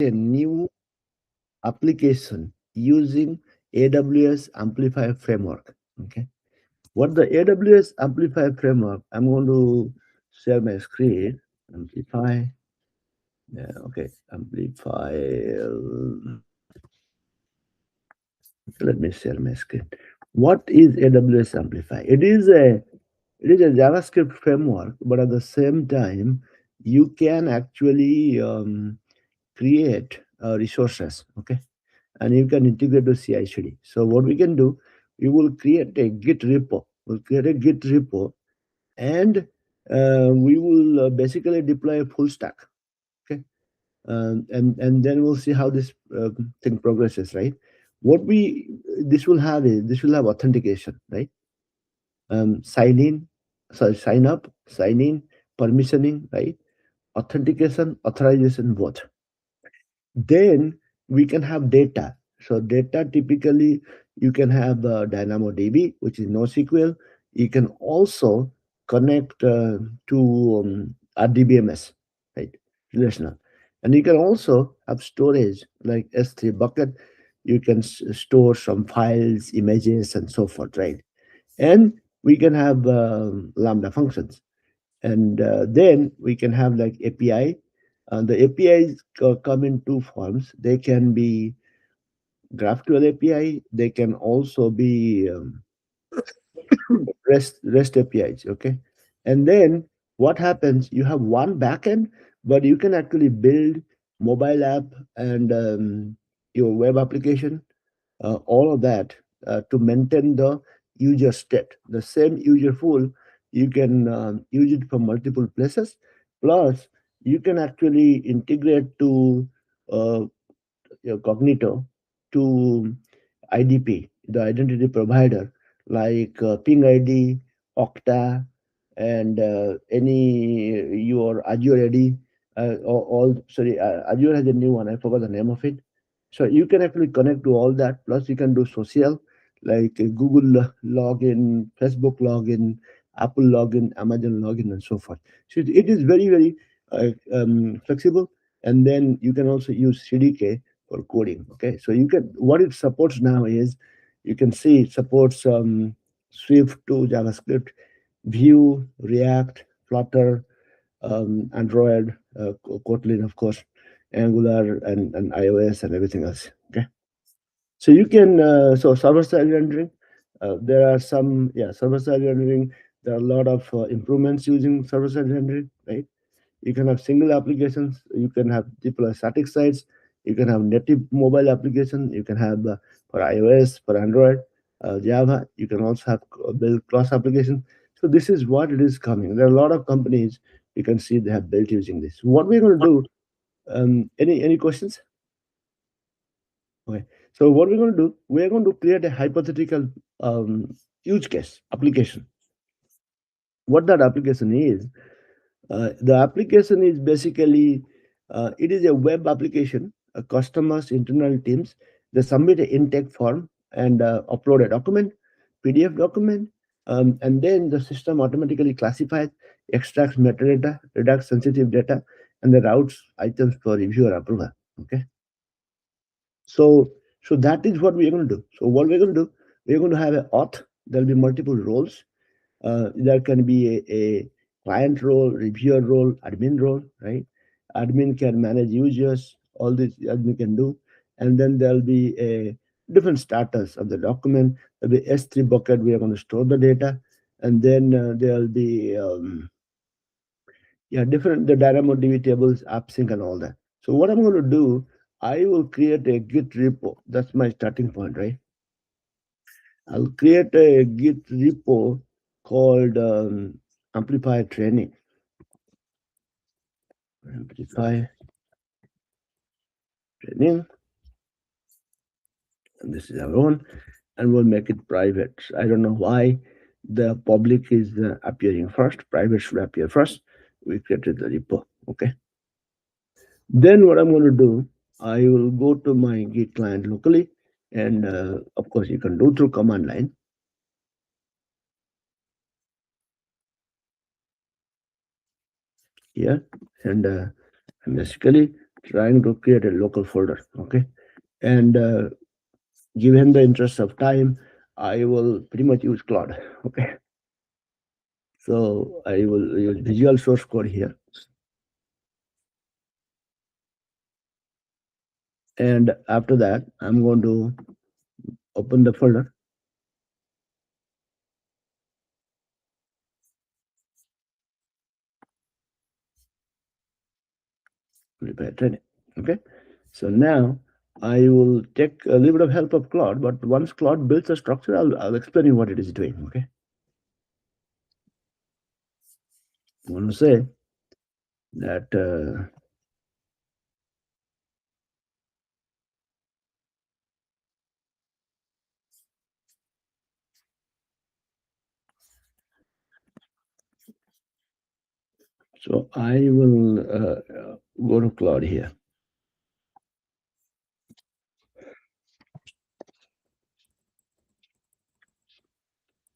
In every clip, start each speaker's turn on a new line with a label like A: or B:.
A: a new application using AWS Amplify framework. Okay, what the AWS Amplify framework? I'm going to share my screen. Amplify. Yeah, okay. Amplify. Let me share my screen. What is AWS Amplify? It is a JavaScript framework, but at the same time, you can actually create resources. Okay, and you can integrate to CI/CD. So what we can do, we will create a Git repo. We'll create a Git repo, and we will basically deploy a full stack. Okay, and then we'll see how this thing progresses. Right? What we this will have is this will have authentication. Right? Sign in, sorry, sign up, sign in, permissioning. Right? Authentication, authorization, both. Then we can have data. So data typically you can have DynamoDB, which is NoSQL. You can also connect to RDBMS, right? Relational. And you can also have storage like S3 bucket. You can store some files, images, and so forth, right? And we can have Lambda functions, and then we can have like API. The APIs come in two forms. They can be GraphQL API. They can also be REST APIs. Okay, and then what happens? You have one backend, but you can actually build mobile app and your web application, all of that to maintain the user state. The same user pool, you can use it for multiple places. Plus, you can actually integrate to uh, your Cognito to IDP, the identity provider, like Ping ID, Okta, and any your Azure AD. All sorry, Azure has a new one. I forgot the name of it. So you can actually connect to all that. Plus, you can do social like Google login, Facebook login, Apple login, Amazon login, and so forth. So it is very very flexible. And then you can also use CDK for coding. Okay, so you can what it supports now is you can see it supports Swift to JavaScript, Vue, React, Flutter, Android, Kotlin, of course, Angular, and iOS and everything else. Okay, so you can so server side rendering. There are some server side rendering. There are a lot of improvements using server side rendering, right? You can have single applications. You can have deploy static sites. You can have native mobile application. You can have for iOS, for Android, Java. You can also have build cross application. So this is what it is coming. There are a lot of companies you can see they have built using this. What we're going to do? Any questions? Okay. So what we're going to do? We're going to create a hypothetical use case application. What that application is? The application is basically it is a web application. Customers, internal teams, they submit an intake form and upload a document, PDF document, and then the system automatically classifies, extracts metadata, reducts sensitive data, and then routes items for review or approval. Okay, so that is what we're going to do. So what we're going to do, we're going to have an auth. There'll be multiple roles. There can be a client role, reviewer role, admin role, right? Admin can manage users, all this admin can do. And then there'll be a different status of the document. There'll be S3 bucket, we are going to store the data. And then there'll be, different, the DynamoDB tables, AppSync and all that. So what I'm going to do, I will create a Git repo. That's my starting point, right? I'll create a Git repo called Amplify Training. Amplify Training. And this is our own. And we'll make it private. I don't know why the public is appearing first. Private should appear first. We created the repo. Okay. Then what I'm going to do, I will go to my Git client locally. And of course, you can do through command line. Here. And basically, trying to create a local folder. Okay, and given the interest of time, I will pretty much use Claude. Okay, so I will use Visual Source Code here, and after that, I'm going to open the folder, prepare training. Okay, so now I will take a little bit of help of Claude, but once Claude builds a structure, I'll explain you what it is doing. Okay, I want to say that so I will go to Claude here.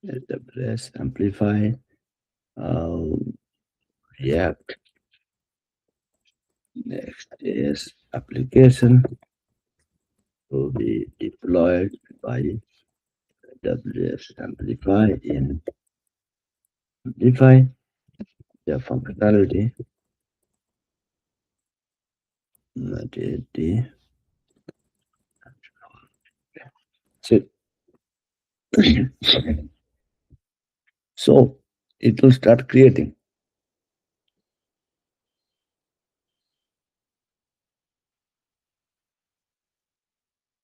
A: AWS Amplify, React, next is application to be deployed by AWS Amplify in Amplify the functionality that is the so, so it will start creating.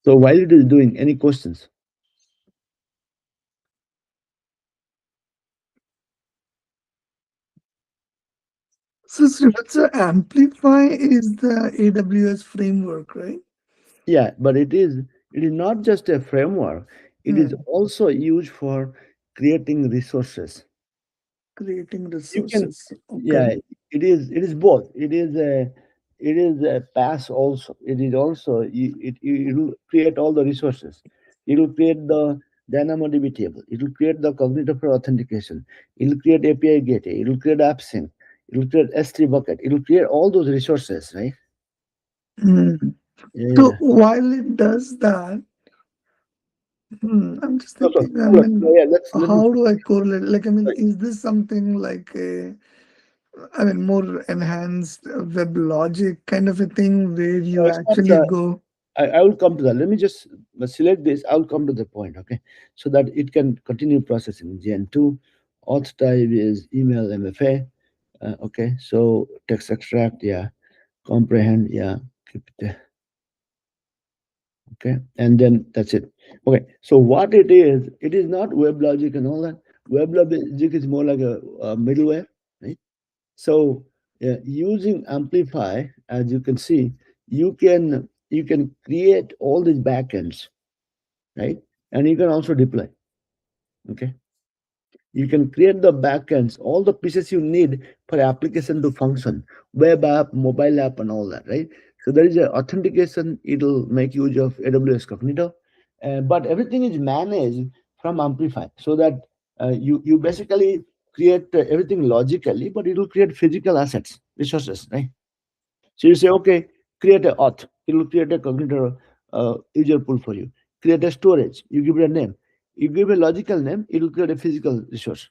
A: So while it is doing, any questions?
B: So, Srivats, Amplify is the AWS framework, right?
A: Yeah, but it is not just a framework. It is
B: Hmm.
A: also used for creating resources.
B: Creating
A: You can,
B: resources. Okay.
A: yeah, it is both. It is a pass also. It is also it will create all the resources. It will create the DynamoDB table. It will create the cognitive for authentication. It will create API gateway. It will create AppSync. It will create S3 bucket. It will create all those resources, right?
B: Hmm. So
A: Yeah.
B: while it does that, I'm just
A: So,
B: thinking, I
A: hold on.
B: mean,
A: Yeah, let me.
B: how do I correlate? Like, I mean,
A: Sorry.
B: is this something like a, I mean, more enhanced web logic kind of a thing where
A: No,
B: you
A: it's not.
B: actually go,
A: I will come to that. Let me just select this. I'll come to the point, okay? So that it can continue processing. Gen2, auth type is email MFA. Okay, so text extract, yeah. Comprehend, yeah. Keep it there. Okay, and then that's it. Okay, so what it is not web logic and all that. Web logic is more like a middleware, right? So using Amplify, as you can see, you can create all these backends, right? And you can also deploy. Okay, you can create the backends, all the pieces you need for application to function, web app, mobile app, and all that, right? So there is a authentication. It'll make use of AWS Cognito, but everything is managed from Amplify, so that you basically create everything logically, but it will create physical assets, resources, right? So you say, okay, create a auth. It will create a cognitor user pool for you. Create a storage. You give it a name. You give a logical name. It will create a physical resource.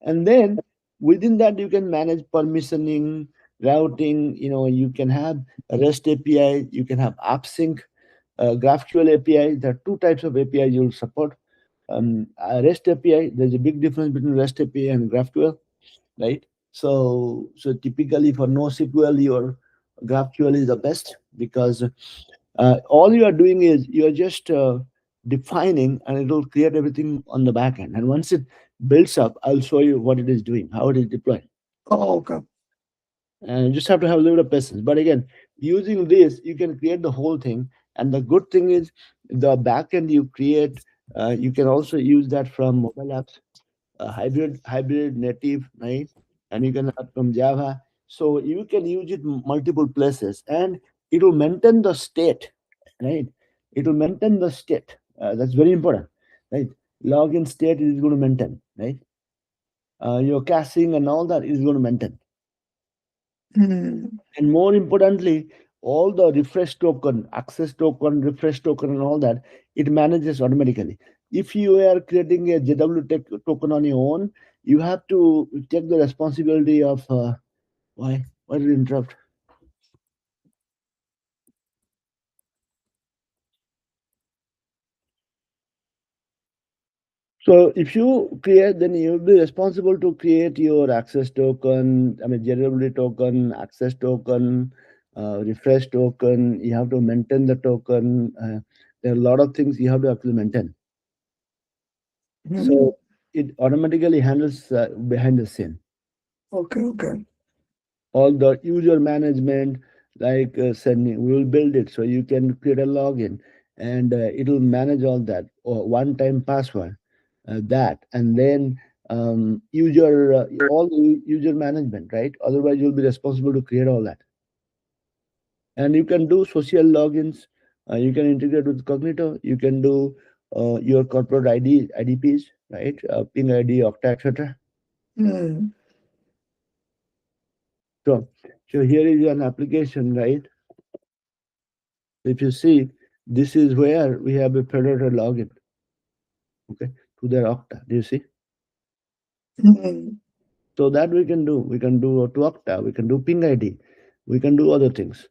A: And then within that, you can manage permissioning, routing. You can have a REST API. You can have AppSync, GraphQL API. There are two types of API you'll support. REST API, there's a big difference between REST API and GraphQL, right? So typically for NoSQL, your GraphQL is the best, because all you are doing is you're just defining, and it will create everything on the back end. And once it builds up, I'll show you what it is doing, how it is deployed.
B: oh, okay.
A: And you just have to have a little bit of patience. But again, using this, you can create the whole thing. And the good thing is the backend you create, you can also use that from mobile apps, hybrid native, right? And you can have from Java. So you can use it multiple places, and it will maintain the state, right? It will maintain the state. That's very important, right? Login state is going to maintain, right? Your caching and all that is going to maintain.
B: Hmm.
A: And more importantly, all the refresh token, access token, refresh token, and all that, it manages automatically. If you are creating a JW token on your own, you have to take the responsibility of why? Why did you interrupt? So if you create, then you'll be responsible to create your access token, I mean, generability token, access token, refresh token. You have to maintain the token. There are a lot of things you have to actually maintain.
B: Hmm.
A: So it automatically handles behind the scene
B: Okay, okay.
A: all the user management, like sending. We will build it so you can create a login, and it will manage all that, or one-time password, that, and then user all the user management, right? Otherwise, you'll be responsible to create all that, and you can do social logins. You can integrate with Cognito. You can do your corporate IDPs, right? Ping ID, Okta, etc.
B: Hmm.
A: So, so here is an application, right? If you see, this is where we have a predator login, okay, to their Okta. Do you see?
B: Hmm.
A: So that we can do. We can do to Okta. We can do ping ID. We can do other things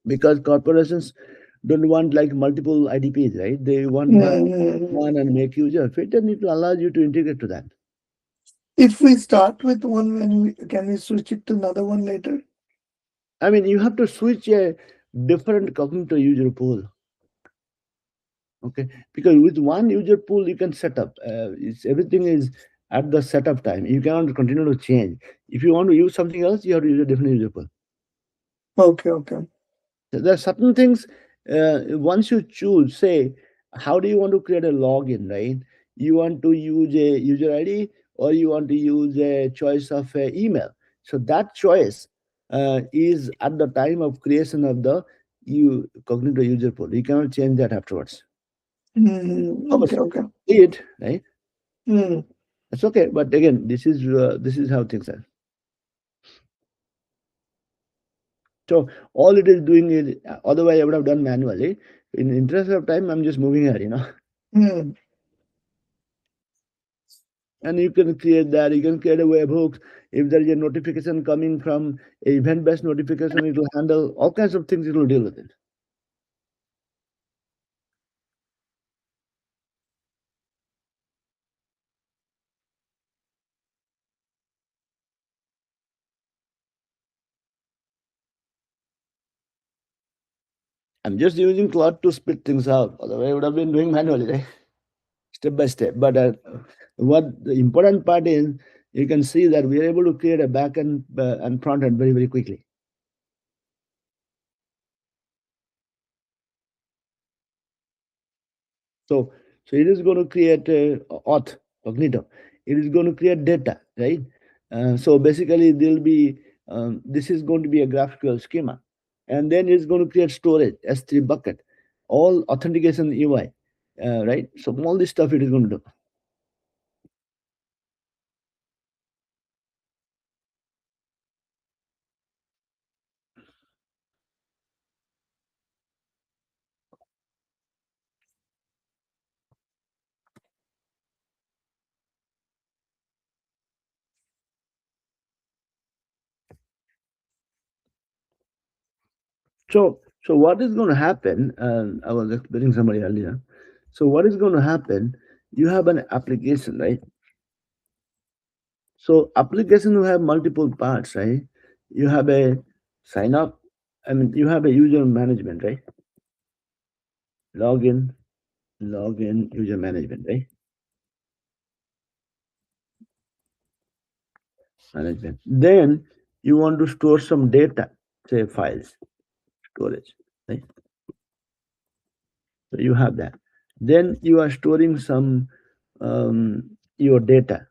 A: because corporations don't want like multiple IDPs, right? They want
B: Hmm.
A: one and make user fit, and it allows you to integrate to that.
B: If we start with one, can we switch it to another one later?
A: I mean, you have to switch a different Cognito user pool. Okay, because with one user pool you can set up. It's everything is at the setup time. You cannot continue to change. If you want to use something else, you have to use a different user pool.
B: Okay, okay.
A: So there are certain things. Once you choose, say, how do you want to create a login, right? You want to use a user ID or you want to use a choice of email. So that choice is at the time of creation of the you Cognito user pool. You cannot change that afterwards.
B: Hmm.
A: Of
B: Okay,
A: course,
B: okay.
A: it right.
B: Hmm.
A: That's okay. But again, this is how things are. So all it is doing is otherwise I would have done manually. In the interest of time, I'm just moving ahead,
B: Hmm.
A: And you can create that. You can create a webhook. If there is a notification coming from a event-based notification, it will handle all kinds of things. It will deal with it. I'm just using Claude to split things out. Otherwise, I would have been doing manually, right? Step by step. But what the important part is, you can see that we are able to create a backend and front end very, very quickly. So, so it is going to create a auth cognito. It is going to create data, right? So basically, there'll be this is going to be a graphical schema, and then it's going to create storage S3 bucket, all authentication UI, right? So all this stuff it is going to do. So what is going to happen? I was explaining somebody earlier. So what is going to happen? You have an application, right? So application will have multiple parts, right? You have a sign up. I mean, you have a user management, right? Login, login, user management, right? Management. Then you want to store some data, say files, storage, right? So you have that. Then you are storing some your data,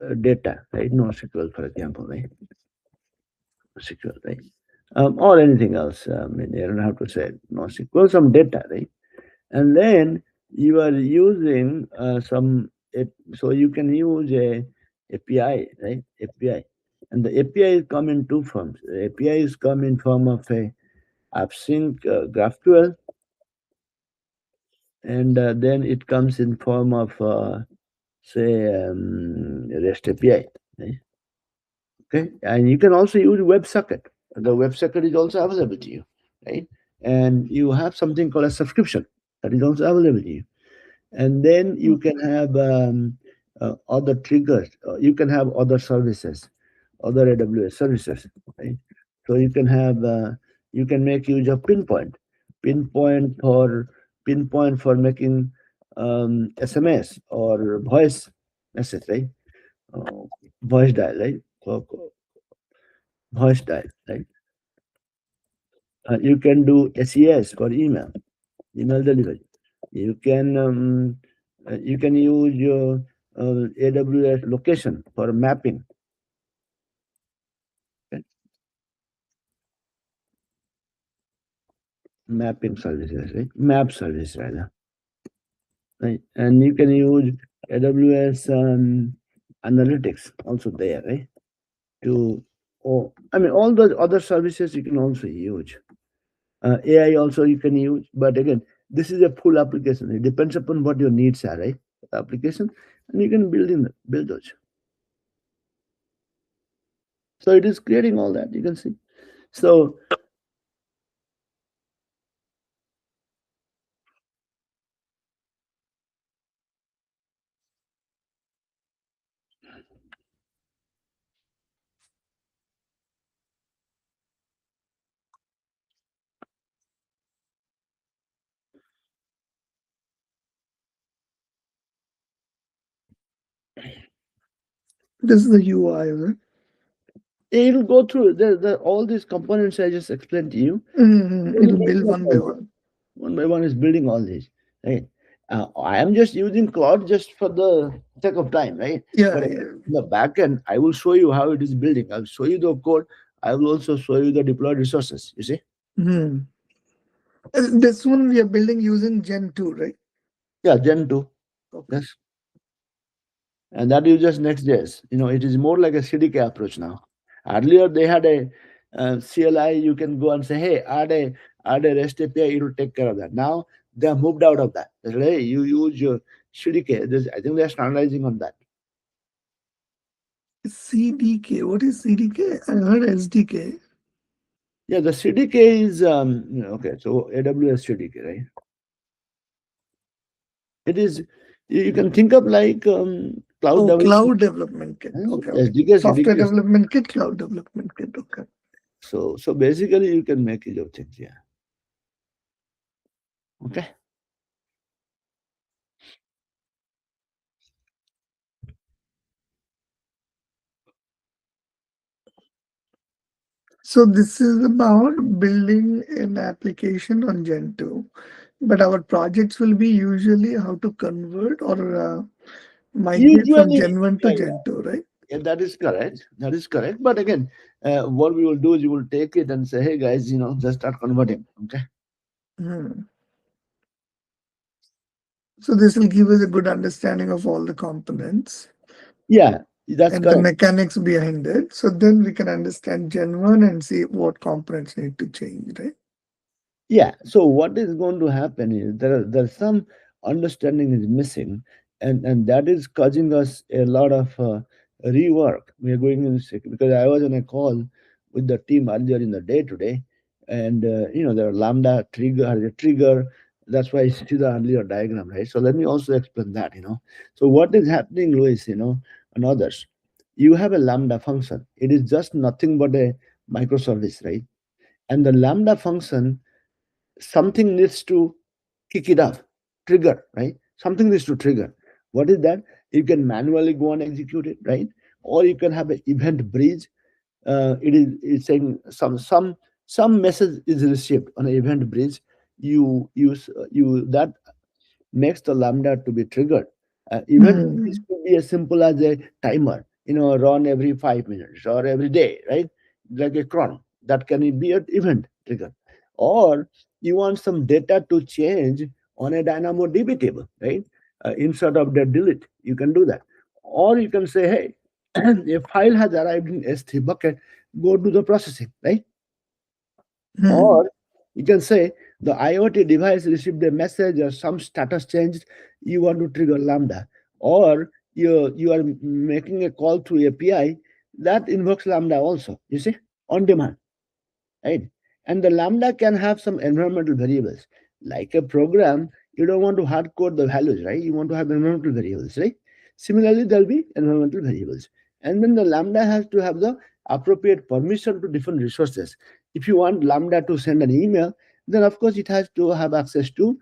A: right? NoSQL, for example, right? SQL, right? Or anything else. I mean, you don't have to say NoSQL, some data, right? And then you are using so you can use a API, right? API. And the API come in two forms. The APIs come in form of a AppSync GraphQL, and then it comes in form of say REST API. Right? Okay, and you can also use WebSocket. The WebSocket is also available to you, right? And you have something called a subscription that is also available to you. And then you can have other triggers. You can have other services, other AWS services, right? So you can make use of pinpoint for making SMS or voice message, right? Uh, Voice dial, right? Voice dial, right? You can do SES for email delivery. You can use your AWS location for mapping, okay? Mapping services, right? Map service rather, right? And you can use AWS analytics also there, right? To I mean all the other services you can also use. AI also you can use, but again, this is a full application. It depends upon what your needs are, right? The application, and you can build those. So it is creating all that you can see. So
B: This is the UI, right?
A: it'll go through all these components I just explained to you. Then
B: It'll
A: it
B: build
A: goes
B: one by
A: like
B: one.
A: one by one is building all these, right? I am just using Claude just for the sake of time, right?
B: Yeah,
A: But
B: yeah.
A: in the back end, I will show you how it is building. I'll show you the code. I will also show you the deployed resources. You see?
B: Hmm. This one we are building using Gen 2, right?
A: Yeah, Gen 2.
B: Okay.
A: Yes. And that uses Next.js. It is more like a CDK approach now. Earlier, they had a CLI. You can go and say, hey, add a REST API, it will take care of that. Now, they have moved out of that. They said, hey, you use your CDK. I think they're standardizing on that.
B: CDK. What is CDK? I heard SDK.
A: Yeah, the CDK is, okay, so AWS CDK, right? It is, you can think of like cloud
B: Oh,
A: development.
B: cloud development kit. Okay, okay.
A: SDK,
B: Software
A: CDK.
B: development kit, cloud development kit. Okay.
A: So basically, you can make use of things, yeah. Okay.
B: So this is about building an application on Gen 2. But our projects will be usually how to convert or migrate from
A: Usually,
B: Gen 1 to
A: yeah,
B: Gen 2, right?
A: yeah, that is correct. That is correct. But again, what we will do is you will take it and say, hey guys, just start converting. Okay.
B: Hmm. So this will give us a good understanding of all the components
A: Yeah, that's
B: and the
A: correct.
B: mechanics behind it. So then we can understand Gen 1 and see what components need to change, right?
A: Yeah. So what is going to happen is there's some understanding is missing, and that is causing us a lot of rework. We are going in because I was on a call with the team earlier in the day today, and there lambda trigger has a trigger. That's why I see the earlier diagram, right? So let me also explain that. So what is happening, Luis? And others, you have a lambda function. It is just nothing but a microservice, right? And the lambda function, something needs to kick it off, trigger, right? Something needs to trigger. What is that? You can manually go and execute it, right? Or you can have an event bridge. It's saying some message is received on an event bridge. You use you that makes the lambda to be triggered. Event this
B: Hmm.
A: could be as simple as a timer, run every 5 minutes or every day, right? Like a cron. That can be an event trigger. Or you want some data to change on a DynamoDB table, right? Instead of the delete, you can do that. Or you can say, hey, a file has arrived in S3 bucket, go to the processing, right?
B: Hmm.
A: Or you can say the IoT device received a message or some status changed, you want to trigger Lambda. Or you are making a call through API that invokes Lambda also, you see, on demand, right? And the Lambda can have some environmental variables. Like a program, you don't want to hard code the values, right? You want to have environmental variables, right? Similarly, there'll be environmental variables. And then the Lambda has to have the appropriate permission to different resources. If you want Lambda to send an email, then of course it has to have access to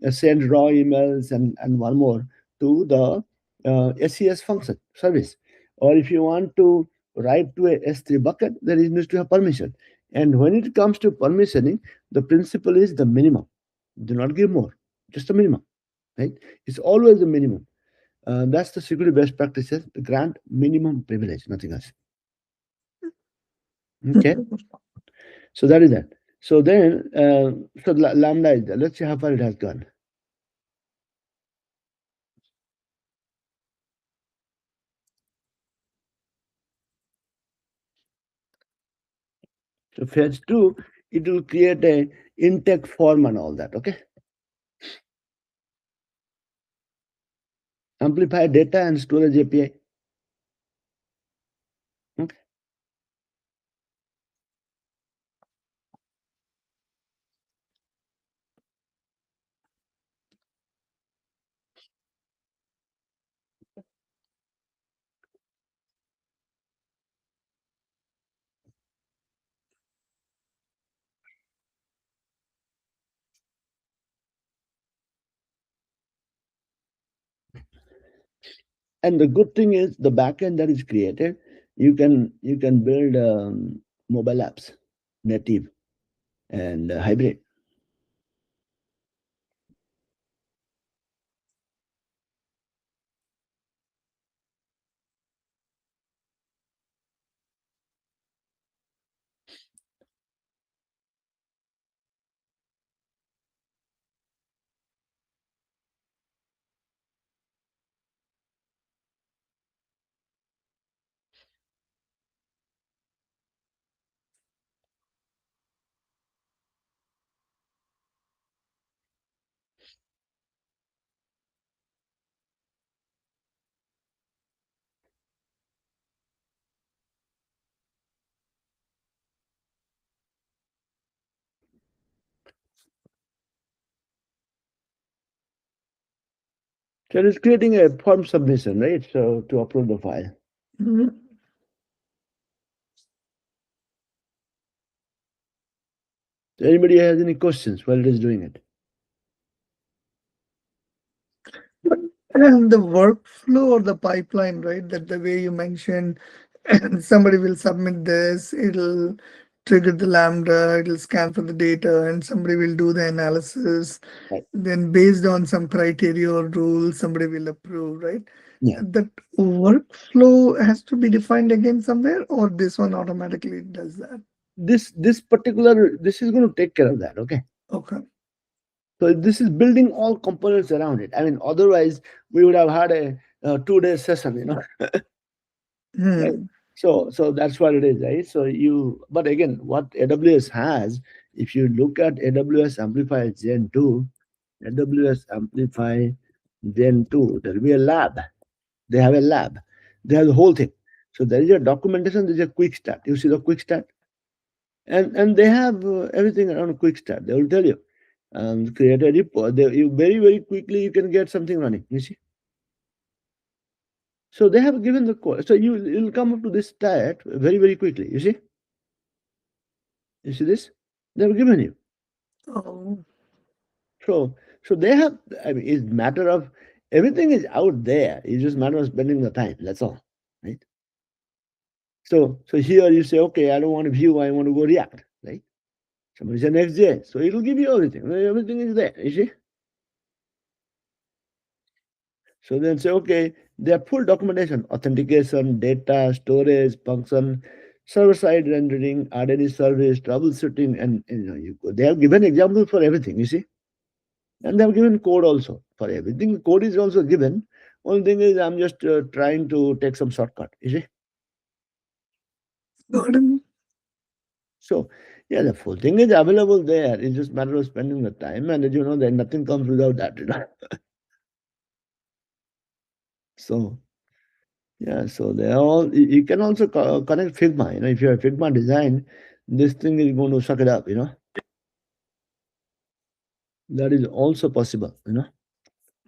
A: send raw emails and one more to the SES function service. Or if you want to write to a S3 bucket, there needs to have permission. And when it comes to permissioning, the principle is the minimum. Do not give more, just the minimum, right? It's always the minimum. That's the security best practices. Grant minimum privilege, nothing else. Okay, so that is that. So then, Lambda is there. Let's see how far it has gone. So phase two, it will create a intake form and all that. Okay, amplify data and storage API. Okay. And the good thing is the backend that is created, you can build mobile apps, native and hybrid. So it's creating a form submission, right? So to upload the file.
B: Hmm.
A: So anybody has any questions while it is doing it?
B: But and the workflow or the pipeline, right? That the way you mentioned, and somebody will submit this, it'll trigger the Lambda, it'll scan for the data, and somebody will do the analysis.
A: Right.
B: Then, based on some criteria or rules, somebody will approve, right?
A: Yeah.
B: That workflow has to be defined again somewhere, or this one automatically does that.
A: This is going to take care of that. Okay.
B: Okay.
A: So this is building all components around it. I mean, otherwise we would have had a 2 day session, right?
B: Hmm.
A: So that's what it is, right? But again, what AWS has, if you look at AWS Amplify Gen 2, AWS Amplify Gen 2, there will be a lab. They have a lab. They have the whole thing. So there is a documentation, there's a quick start. You see the quick start? And they have everything around quick start. They will tell you. Create a report. You very, very quickly you can get something running. You see? So they have given the code. So you'll come up to this stat very, very quickly. You see? You see this? They have given you.
B: Oh.
A: So they have, I mean, it's matter of everything is out there. It's just matter of spending the time. That's all. Right? So here you say, okay, I don't want to view, I want to go React, right? Somebody say Next.js. So it'll give you everything. Everything is there, you see? So then say, okay, they have full documentation, authentication, data, storage, function, server-side rendering, add any service, troubleshooting, and they have given examples for everything, you see? And they have given code also for everything. Code is also given. Only thing is I'm just trying to take some shortcut, you see?
B: Got it.
A: So yeah, the full thing is available there. It's just matter of spending the time, and as you know, then nothing comes without that. So yeah, so they are all. You can also connect Figma. If you have Figma design, this thing is going to suck it up. That is also possible.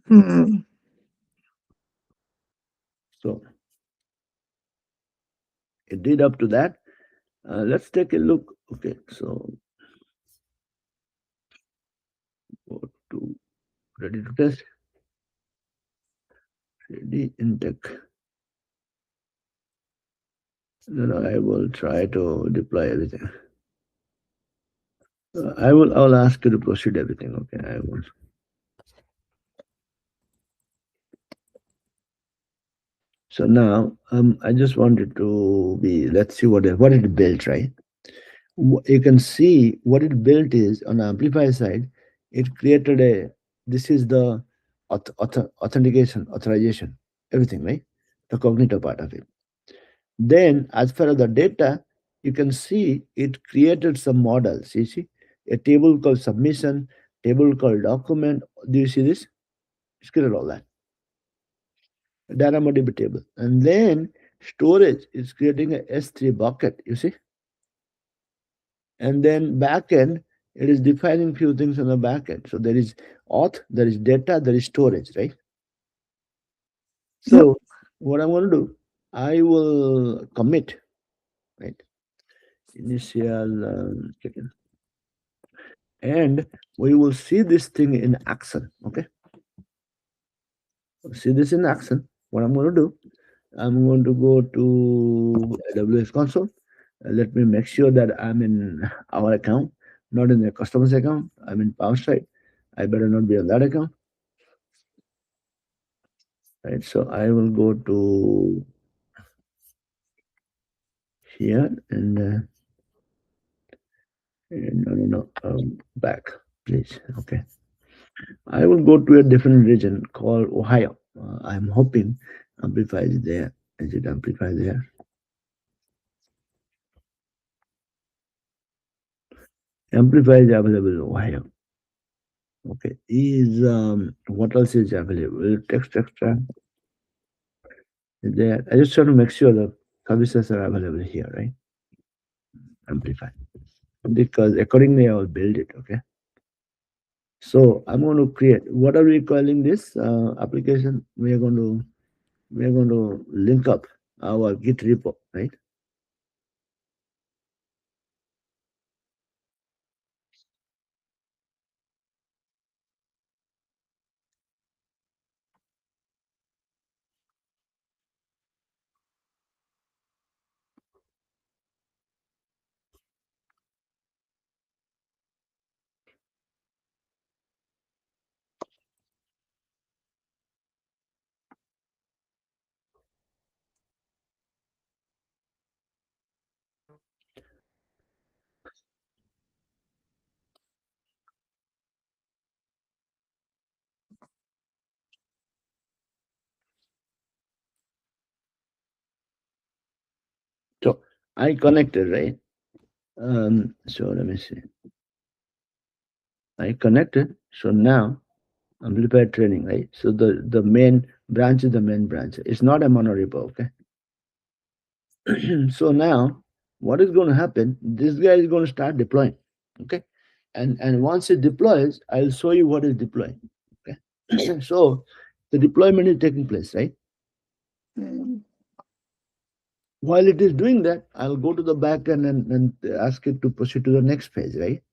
B: Hmm.
A: So it did up to that. Let's take a look. Okay, so go to ready to test. Ready in tech. Then I will try to deploy everything. I will ask you to proceed everything. Okay, I will. So now, I just wanted to be. Let's see what it built, right? You can see what it built is on the Amplify side. It created a. This is the authentication, authorization, everything, right? The cognitive part of it. Then, as far as the data, you can see it created some models. You see, a table called submission, table called document. Do you see this? It's created all that. DynamoDB table. And then storage is creating a S3 bucket, you see. And then backend, it is defining few things on the backend. So there is auth, there is data, there is storage, right?
B: Yep.
A: So what I'm going to do, I will commit, right? Initial check-in. And we will see this thing in action, okay? See this in action. What I'm going to do, I'm going to go to AWS console. Let me make sure that I'm in our account, not in the customer's account. I'm in PowerSide. I better not be on that account, right? So I will go to here and no, back, please. Okay. I will go to a different region called Ohio. I'm hoping Amplify is there. Is it Amplify there? Amplify is available in Ohio. Okay. Is what else is available? Text extract is there. I just want to make sure the services are available here, right? Amplify. Because accordingly I will build it. Okay. So I'm going to create. What are we calling this application? We are going to link up our Git repo, right? So I connected, right? So let me see. I connected. So now Amplify training, right? So the main branch is the main branch. It's not a monorepo, okay? So now what is going to happen? This guy is going to start deploying, okay? And once it deploys, I'll show you what is deploying. Okay. So the deployment is taking place, right?
B: Hmm.
A: While it is doing that, I'll go to the back end and ask it to proceed to the next phase, right?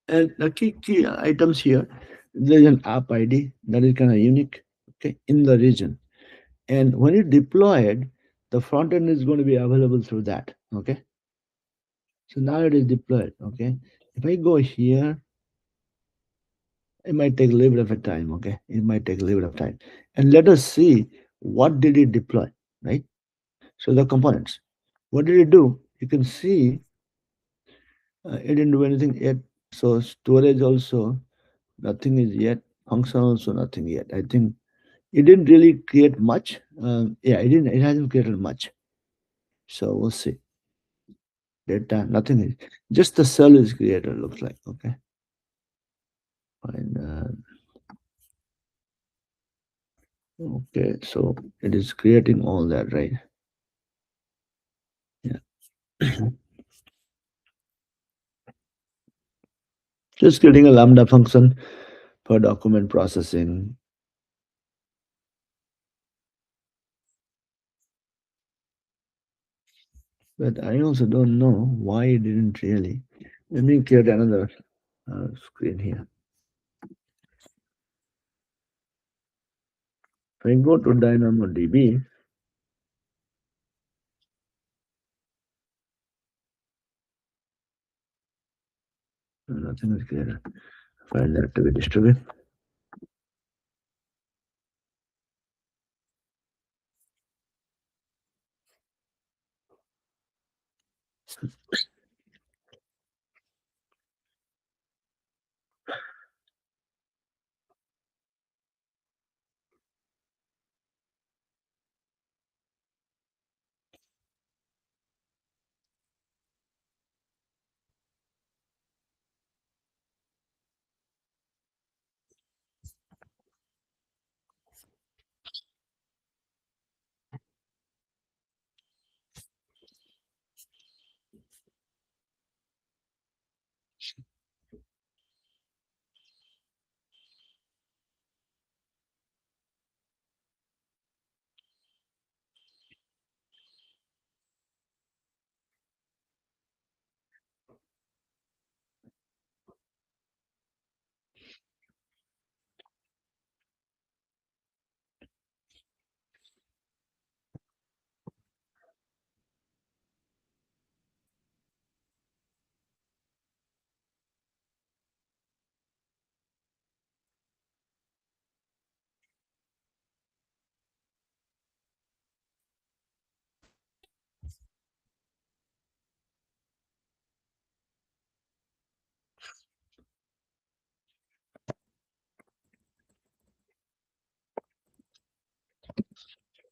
A: And the key items here, there's an app ID that is kind of unique, okay, in the region. And when you deploy it, the front end is going to be available through that, okay? So now it is deployed, okay? If I go here It might take a little bit of a time, okay? It might take a little bit of time. And let us see what did it deploy, right? So the components. What did it do? You can see it didn't do anything yet. So storage also, nothing is yet. Function also nothing yet. I think it didn't really create much. Yeah, it didn't. It hasn't created much. So we'll see. Data, nothing is. Just the cell is created. Looks like okay. Fine. Okay, so it is creating all that, right? Yeah. Just creating a lambda function for document processing. But I also don't know why it didn't really. Let me create another screen here. If I go to DynamoDB, nothing is created. File that to be distributed.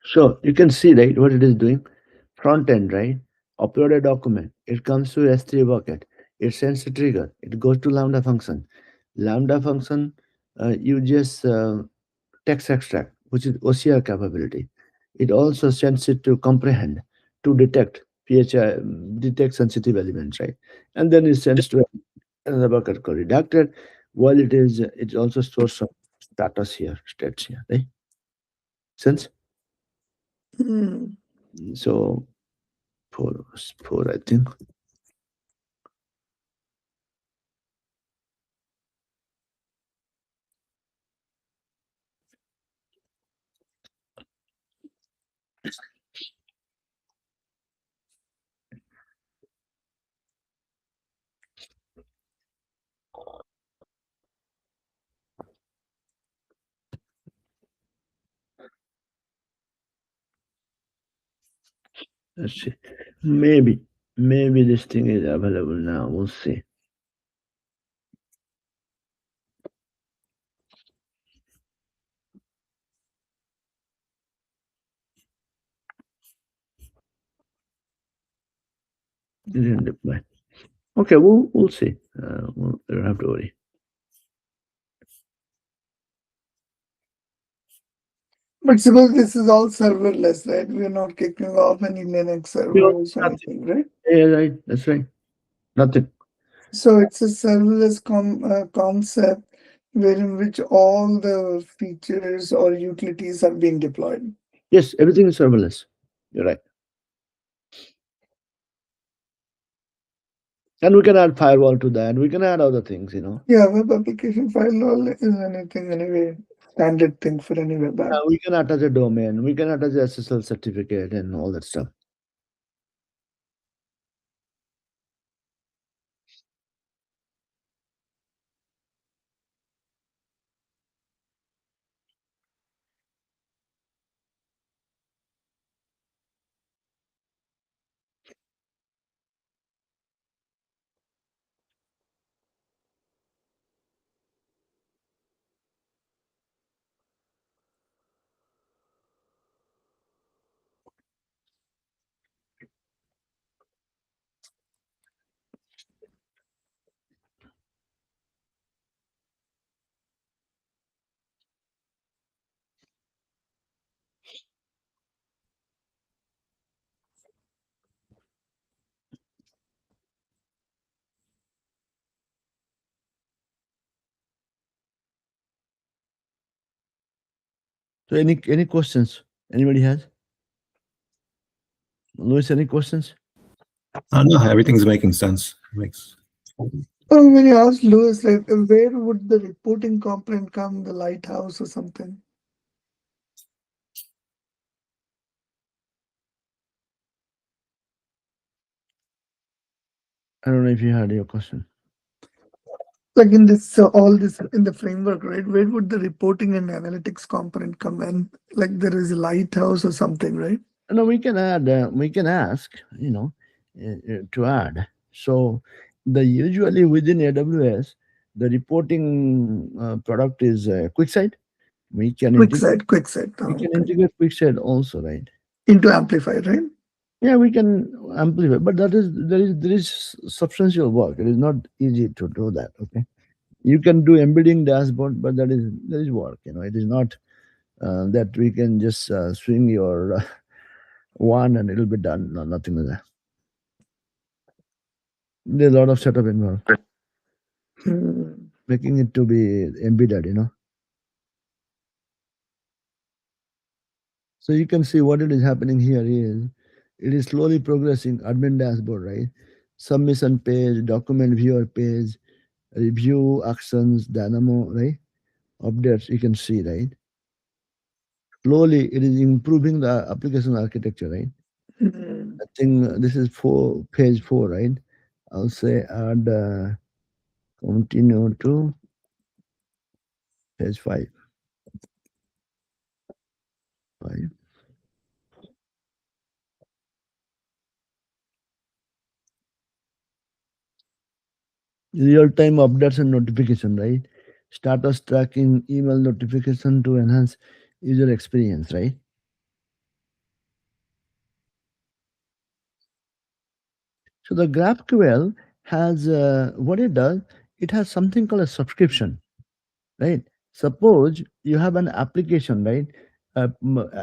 A: So you can see right what it is doing. Front end, right? Upload a document. It comes to S3 bucket. It sends a trigger. It goes to Lambda function. Lambda function, you just text extract, which is OCR capability. It also sends it to comprehend to detect PHI, detect sensitive elements, right? And then it sends to another bucket called redacted. While it also stores some status here, states here, right? Sense?
B: Hmm.
A: So four, I think. Let's see. Maybe, maybe this thing is available now. We'll see. It didn't deploy. Okay, we'll see. We don't have to worry.
B: But suppose this is all serverless, right? We're not kicking off any Linux
A: No,
B: servers or
A: nothing.
B: anything, right?
A: Yeah, right. That's right. Nothing.
B: So it's a serverless concept wherein which all the features or utilities are being deployed.
A: Yes, everything is serverless. You're right. And we can add firewall to that. We can add other things.
B: Yeah, web application firewall is anything anyway, standard thing for any web app.
A: We can attach a domain. We can attach a SSL certificate and all that stuff. So any questions? Anybody has? Louis, any questions?
C: No, everything's making sense. Makes.
B: When you ask Lewis, like, where would the reporting component come, the lighthouse or something?
A: I don't know if you had your question.
B: Like in this, all this in the framework, right? Where would the reporting and analytics component come in? Like there is a lighthouse or something, right?
A: No, we can add. We can ask. To add. So, the usually within AWS, the reporting product is QuickSight. We can integrate.
B: Quick set.
A: We can
B: Okay.
A: integrate QuickSight also, right?
B: Into Amplify, right?
A: Yeah, we can amplify, but there is substantial work. It is not easy to do that. Okay, you can do embedding dashboard, but there is work. It is not that we can just swing your one and it'll be done. No, nothing like that. There's a lot of setup involved,
B: Hmm.
A: making it to be embedded. So you can see what it is happening here is it is slowly progressing. Admin dashboard, right? Submission page, document viewer page, review actions, Dynamo, right? Updates you can see, right? Slowly it is improving the application architecture, right?
B: Hmm.
A: I think this is page four, right? I'll say add continue to page five. Five. Real-time updates and notification, right? Status tracking, email notification to enhance user experience, right? So the GraphQL has what it does. It has something called a subscription, right? Suppose you have an application, right?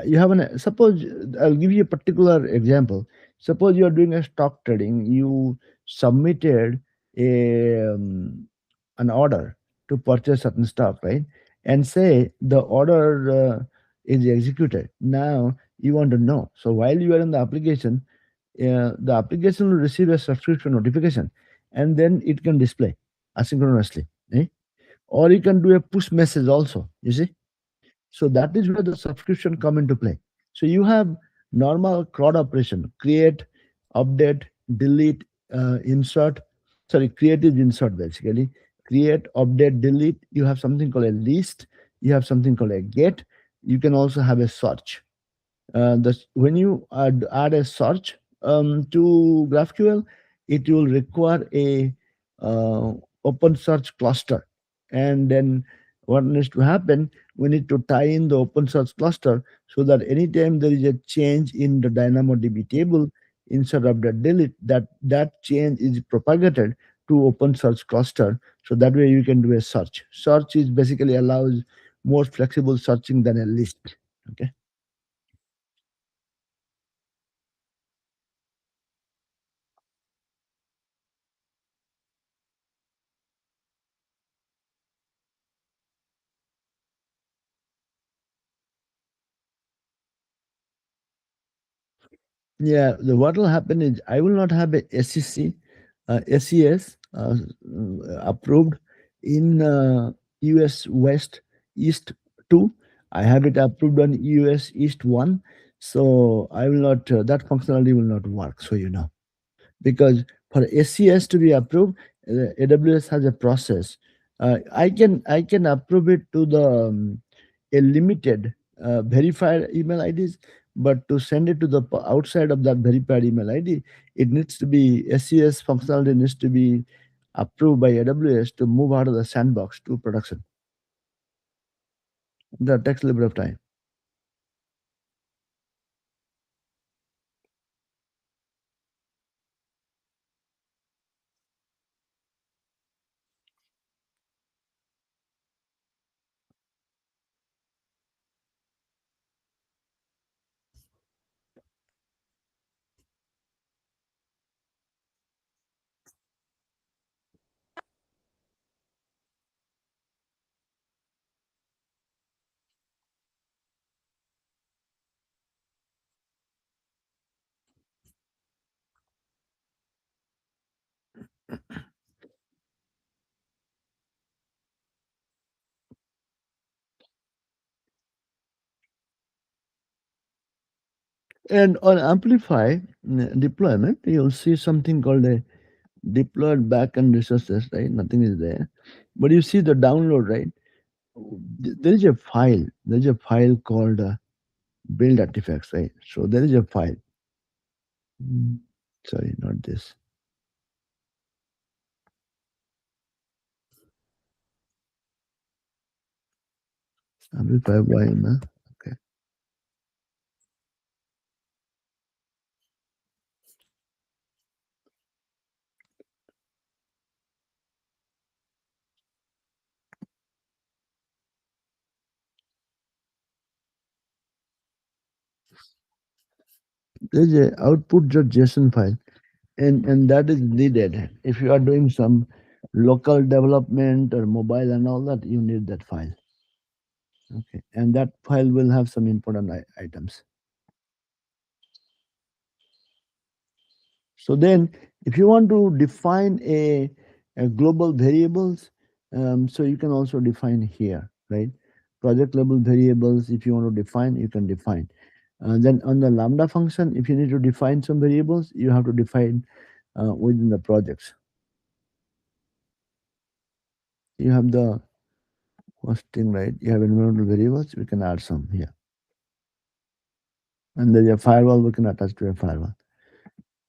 A: You have an suppose I'll give you a particular example. Suppose you are doing a stock trading. You submitted an order to purchase certain stuff, right? And say the order is executed. Now you want to know. So while you are in the application will receive a subscription notification, and then it can display asynchronously. Eh? Or you can do a push message also, you see. So that is where the subscription come into play. So you have normal CRUD operation: create, update, delete, insert. Sorry, create is insert basically. Create, update, delete. You have something called a list. You have something called a get. You can also have a search. When you add a search to GraphQL, it will require a uh, open search cluster. And then what needs to happen, we need to tie in the open search cluster so that anytime there is a change in the DynamoDB table, insert, update, delete, that change is propagated to open search cluster. So that way you can do a search. Search is basically allows more flexible searching than a list. Okay. Yeah, what will happen is I will not have a SEC, SES approved in US West East 2. I have it approved on US East 1. So I will not, that functionality will not work. So, because for SES to be approved, AWS has a process. I can approve it to the a limited verified email IDs, but to send it to the outside of that verified email ID, it needs to be SES functionality needs to be approved by AWS to move out of the sandbox to production. That takes a little bit of time. And on Amplify deployment, you'll see something called a deployed backend resources, right? Nothing is there. But you see the download, right? There is a file. There's a file called build artifacts, right? So there is a file. Mm, Sorry, not this. Amplify YM. Okay. There's a output.json file, and that is needed if you are doing some local development or mobile and all that. You need that file. Okay, and that file will have some important items. So then, if you want to define a global variables, so you can also define here, right? Project level variables. If you want to define, you can define. Then on the Lambda function, if you need to define some variables, you have to define within the projects. You have the first thing, right? You have environmental variables. We can add some here, and there's a firewall. We can attach to a firewall.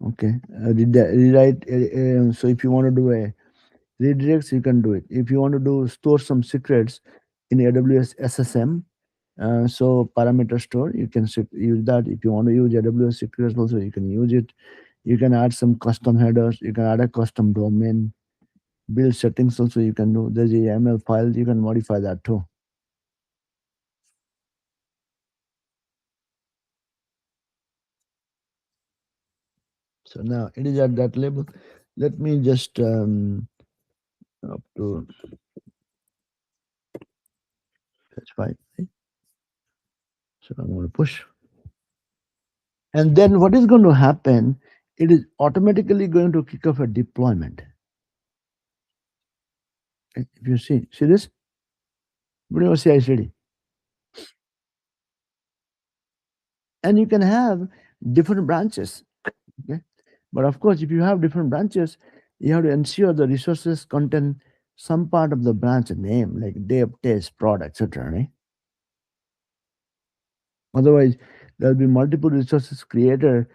A: Okay, rewrite. So if you want to do a redirects, you can do it. If you want to do store some secrets in AWS SSM, so parameter store, you can use that. If you want to use AWS secrets also, you can use it. You can add some custom headers. You can add a custom domain. Build settings also you can do. There's a YAML file. You can modify that too. So now it is at that level. Let me just up to that's fine. Right? So I'm going to push. And then what is going to happen? It is automatically going to kick off a deployment. If you see this, what do you CICD? And you can have different branches. Okay, but of course, if you have different branches, you have to ensure the resources contain some part of the branch name, like dev, test, prod, etc. Right? Otherwise, there'll be multiple resources created.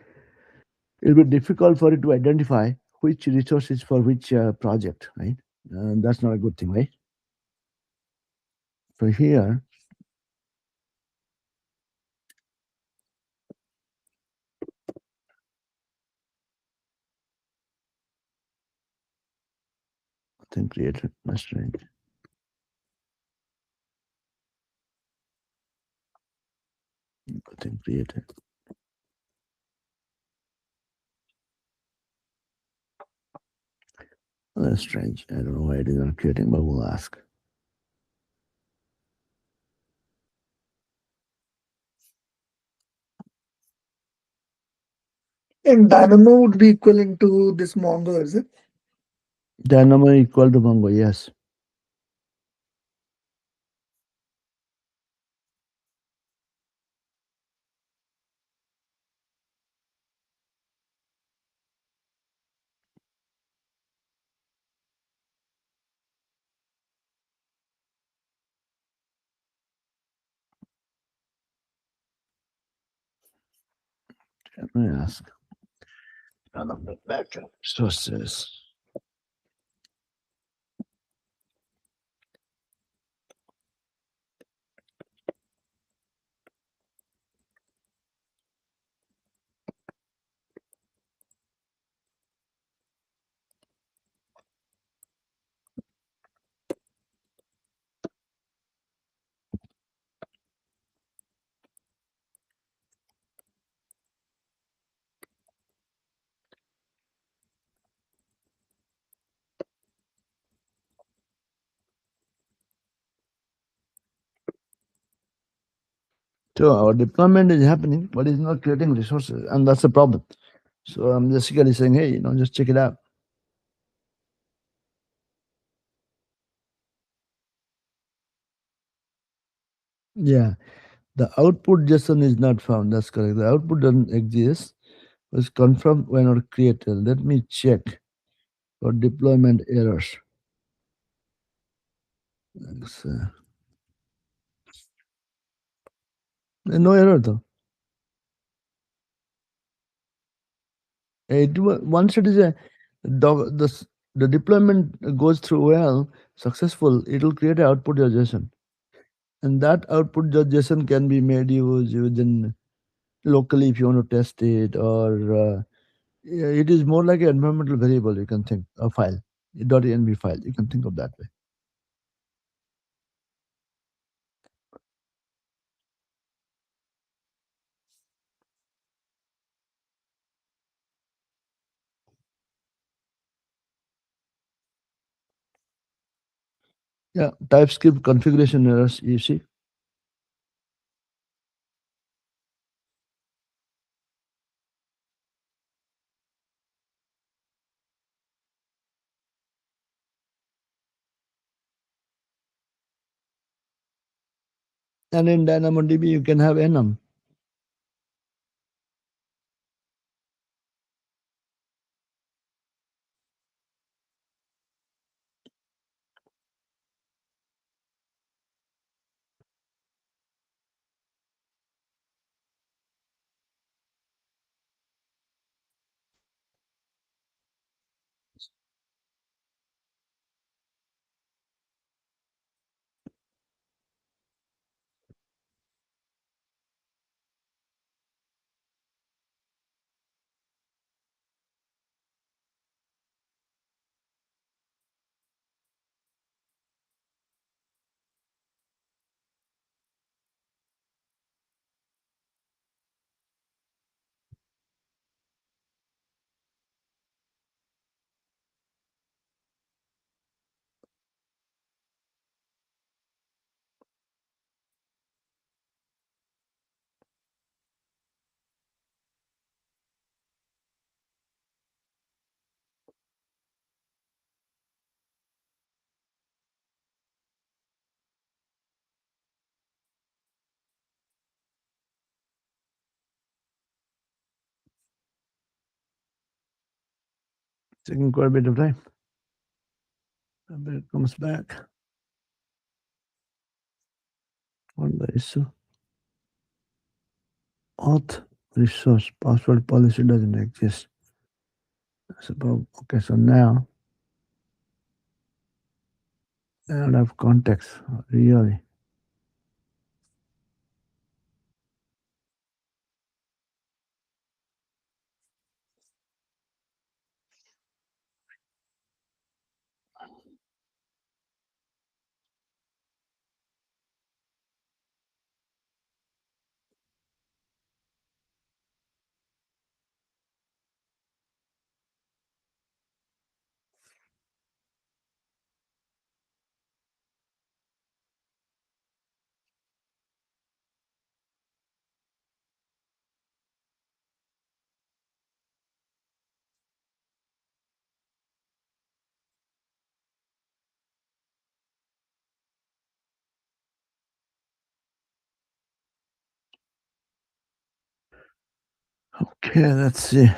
A: It'll be difficult for it to identify which resource is for which project, right? That's not a good thing, right? So here, thing created, that's right. Thing created. Well, that's strange. I don't know why it is not creating, but we'll ask.
B: And Dynamo would be equivalent to this Mongo, is it?
A: Dynamo equal to Mongo, yes. Let me ask. Back sources. So our deployment is happening, but it's not creating resources, and that's the problem. So I'm basically saying, hey, just check it out. Yeah, The output JSON is not found. That's correct. The output doesn't exist. Was confirmed when or created. Let me check for deployment errors. No error though. Once it is the deployment goes through well, successful, it will create an output JSON, and that output JSON can be made use within locally if you want to test it, or it is more like an environmental variable. You can think a file, .env file. You can think of that way. Yeah, TypeScript configuration errors. You see. And in DynamoDB, you can have enum. Taking quite a bit of time. But it comes back. What the issue? Auth resource password policy doesn't exist. That's about okay. So now I don't have context really. Okay, let's see.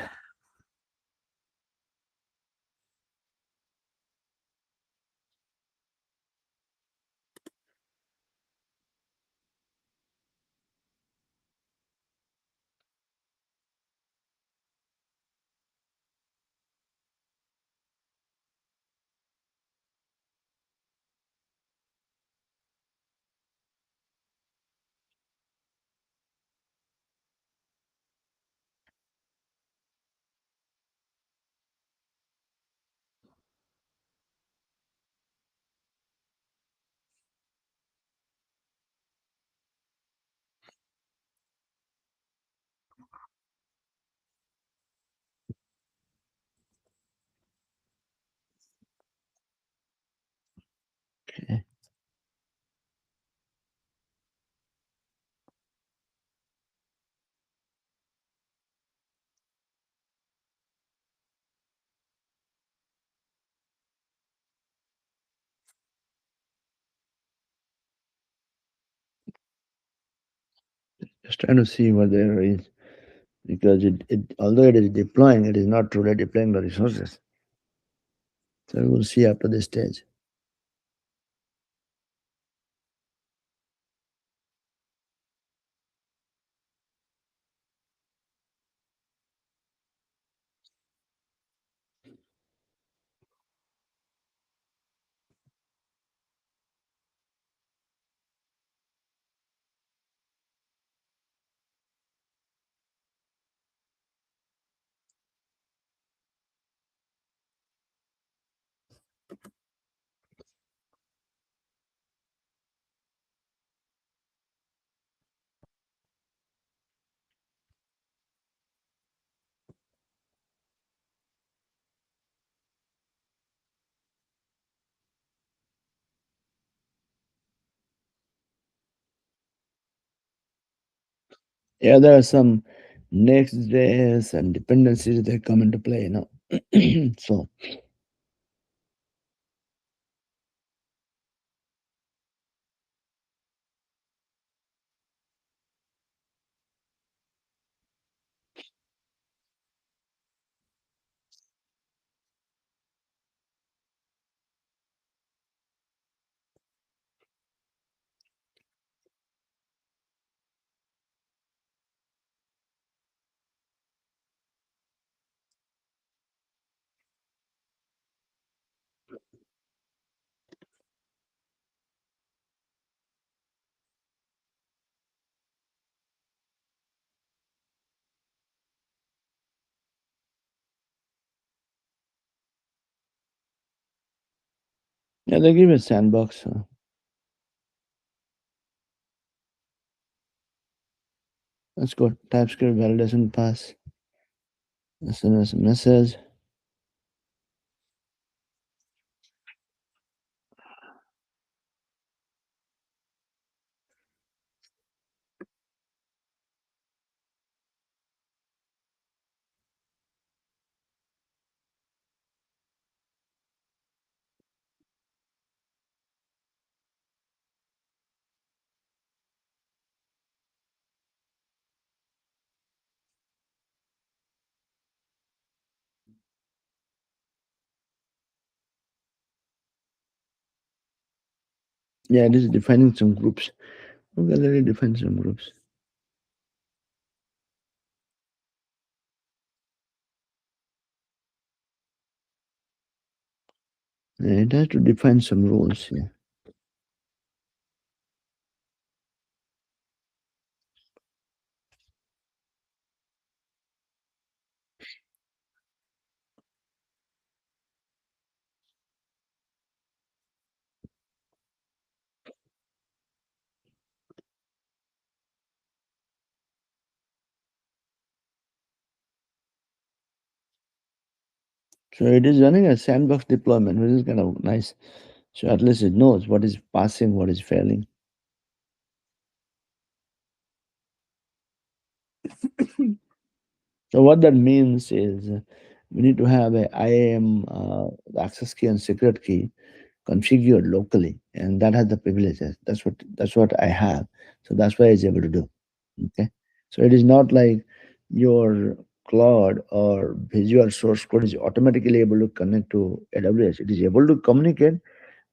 A: trying to see what the error is, because it although it is deploying, it is not truly deploying the resources. So we will see after this stage. Yeah, there are some Next.js and dependencies that come into play now. So yeah, they give a sandbox. That's good. TypeScript validation pass. SMS message. Yeah, this is defining some groups. Okay, let me define some groups. Yeah, it has to define some rules here. So it is running a sandbox deployment, which is kind of nice. So at least it knows what is passing, what is failing. So what that means is we need to have a IAM, the access key and secret key, configured locally, and that has the privileges. That's what I have. So that's why it's able to do. Okay. So it is not like your Claude or Visual Source Code is automatically able to connect to AWS. It is able to communicate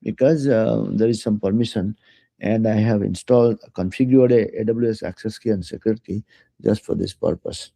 A: because there is some permission, and I have installed, configured a AWS access key and secret key just for this purpose.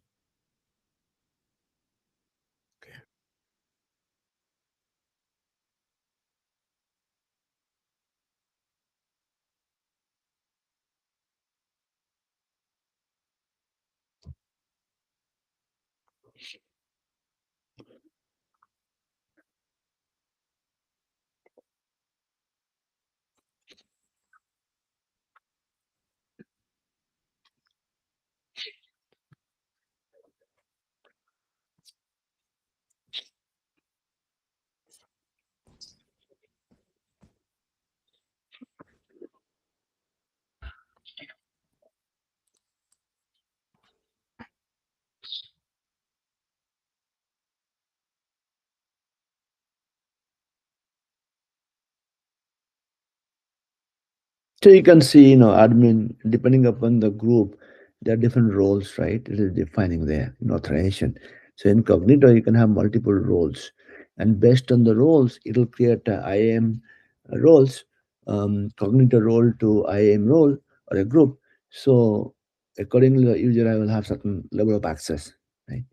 A: So you can see, admin, depending upon the group, there are different roles, right? It is defining there in authorization. So in Cognito, you can have multiple roles, and based on the roles, it'll create IAM roles, Cognito role to IAM role or a group. So accordingly, the user I will have certain level of access, right?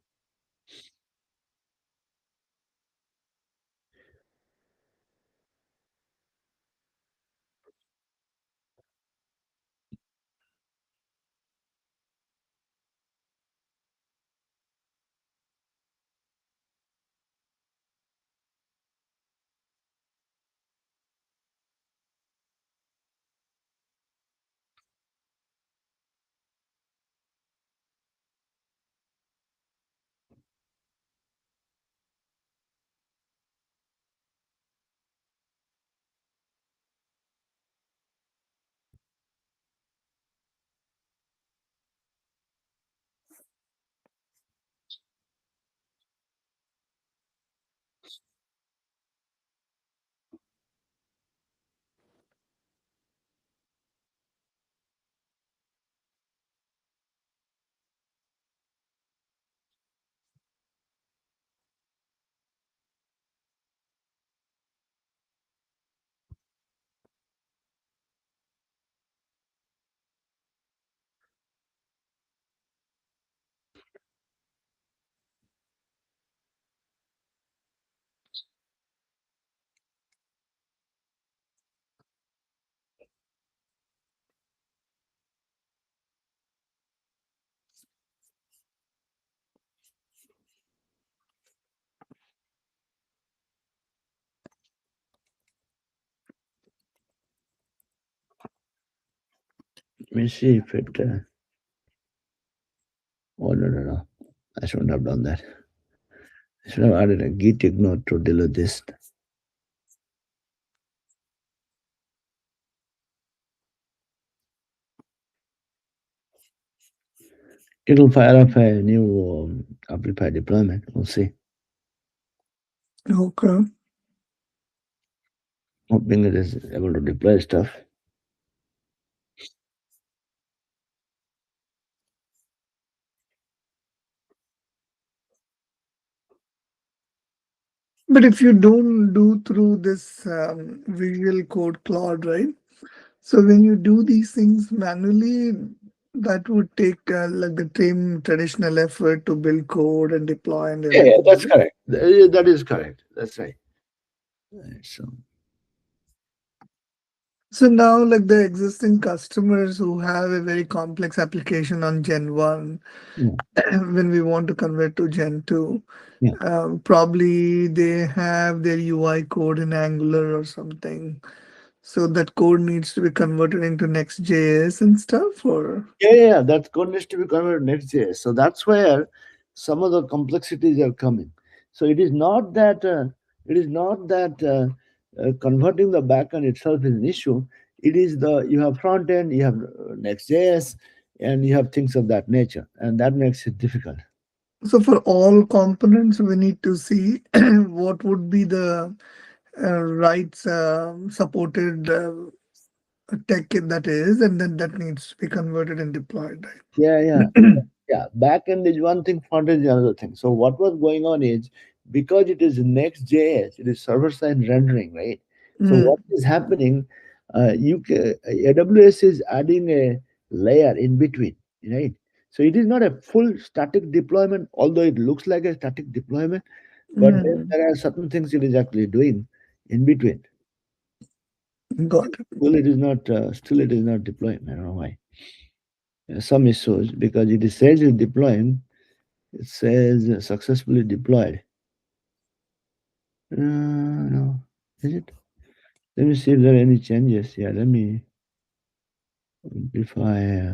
A: Let me see if it. Oh no no no! I shouldn't have done that. I should have added a git ignore to delete this. It'll fire up a new Amplify deployment. We'll see.
B: Okay.
A: Hoping it is able to deploy stuff.
B: But if you don't do through this visual code Claude, right? So when you do these things manually, that would take like the same traditional effort to build code and deploy and
A: Yeah,
B: everything,
A: that's
B: right?
A: correct. That is correct. That's right. So
B: So now, like the existing customers who have a very complex application on Gen 1,
A: yeah,
B: when we want to convert to Gen 2,
A: yeah,
B: probably they have their UI code in Angular or something. So that code needs to be converted into Next.js and stuff, or
A: yeah. That code needs to be converted Next.js. So that's where some of the complexities are coming. So it is not that converting the backend itself is an issue. It is the you have front end, you have Next.js, and you have things of that nature, and that makes it difficult.
B: so for all components, we need to see what would be the rights supported tech that is, and then that needs to be converted and deployed,
A: Yeah, yeah.
B: right?
A: Yeah, back end is one thing, front end is another thing. So what was going on is because it is Next.js, it is server side rendering, right? So what
B: Mm,
A: is happening? AWS is adding a layer in between, right? So it is not a full static deployment, although it looks like a static deployment. But then
B: mm,
A: there are certain things it is actually doing in between.
B: got it.
A: Still it is not deploying. I don't know why. Some issues because it says it's deploying. It says successfully deployed. No, is it? Let me see if there are any changes. Yeah, let me amplify.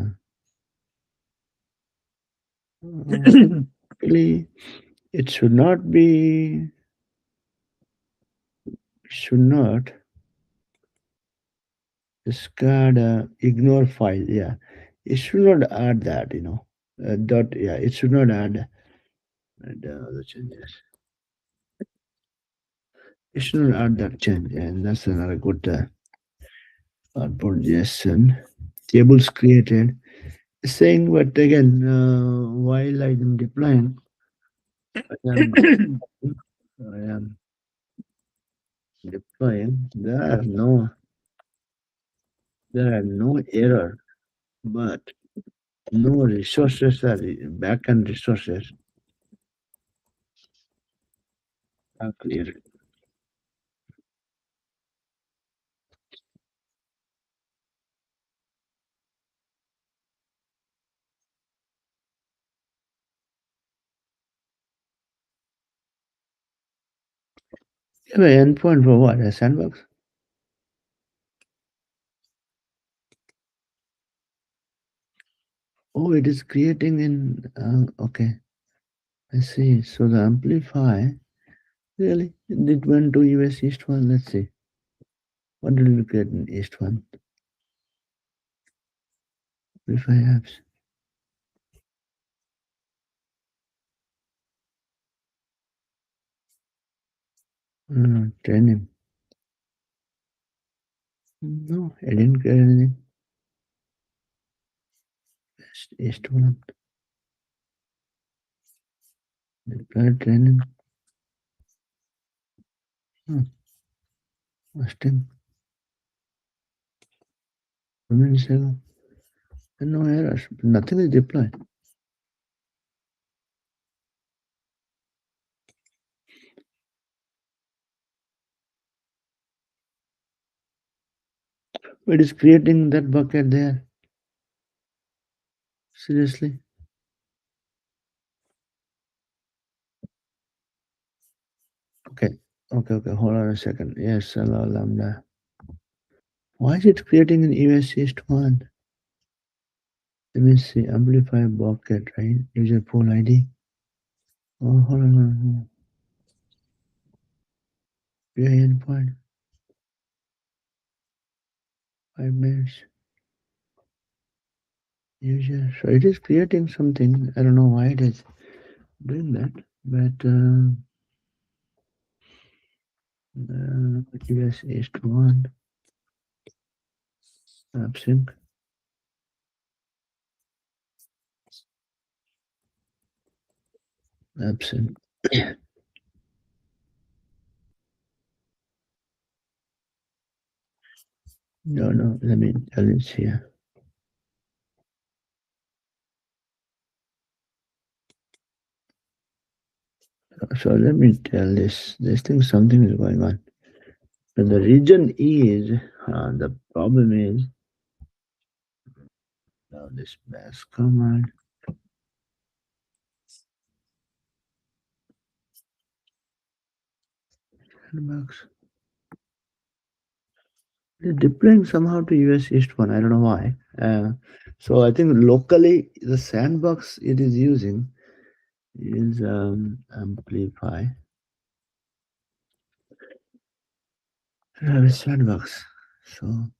A: Actually, it should not be. Should not discard ignore file. Yeah, it should not add that. Dot. Yeah, it should not add the changes. It should not add that change, and that's another good output. Yes, tables created. saying, but again, while I am deploying, I am, I am deploying, there are no error, but no resources are backend resources are clear. You have an endpoint for what? A sandbox? Oh, it is creating in. Okay, I see. So the Amplify really it went to US East one. Let's see. What did we create in East one? Amplify apps. Training. No, I didn't create anything. East one. Deploy training. Hosting. 2 minutes ago. And no errors. Nothing is deployed. It is creating that bucket there. Seriously? Okay. Okay. Hold on a second. Yes, hello, Lambda. Why is it creating an US East one? Let me see. Amplify bucket, right? User pool ID. Oh, hold on. UI endpoint. 5 minutes. User. So it is creating something. I don't know why it is doing that, but US East one. AppSync. AppSync. No. Let me tell it here. So let me tell this. This thing, something is going on. But the region is, the problem is, now this bash command, sandbox, it's deploying somehow to US East one. I don't know why. So I think locally the sandbox it is using is Amplify. Sandbox. So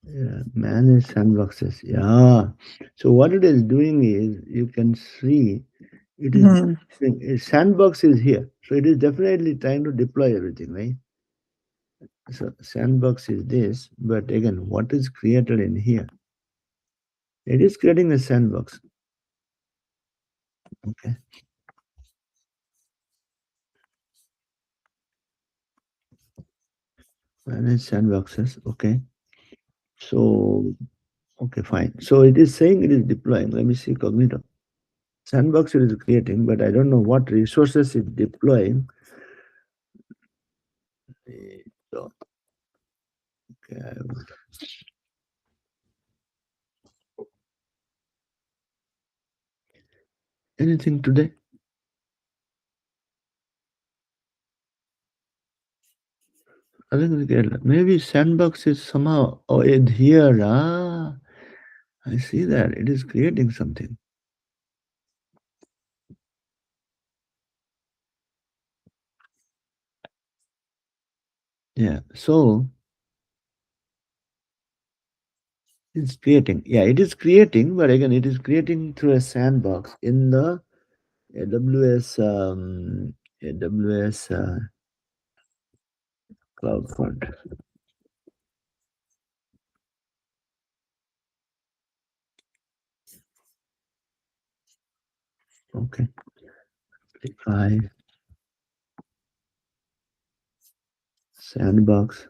A: yeah, manage sandboxes. Yeah. So what it is doing is you can see it is sandbox is here. So it is definitely trying to deploy everything, right? So sandbox is this, but again, what is created in here? It is creating a sandbox. Okay. Manage sandboxes. Okay. So okay, fine. So it is saying it is deploying. Let me see Cognito. Sandbox it is creating, but I don't know what resources it's deploying. So, okay. Anything today? I think we get maybe sandbox is somehow in here. I see that it is creating something. Yeah. So it's creating. Yeah, it is creating, but again, it is creating through a sandbox in the AWS AWS Cloud Fund. Okay. Amplify, sandbox.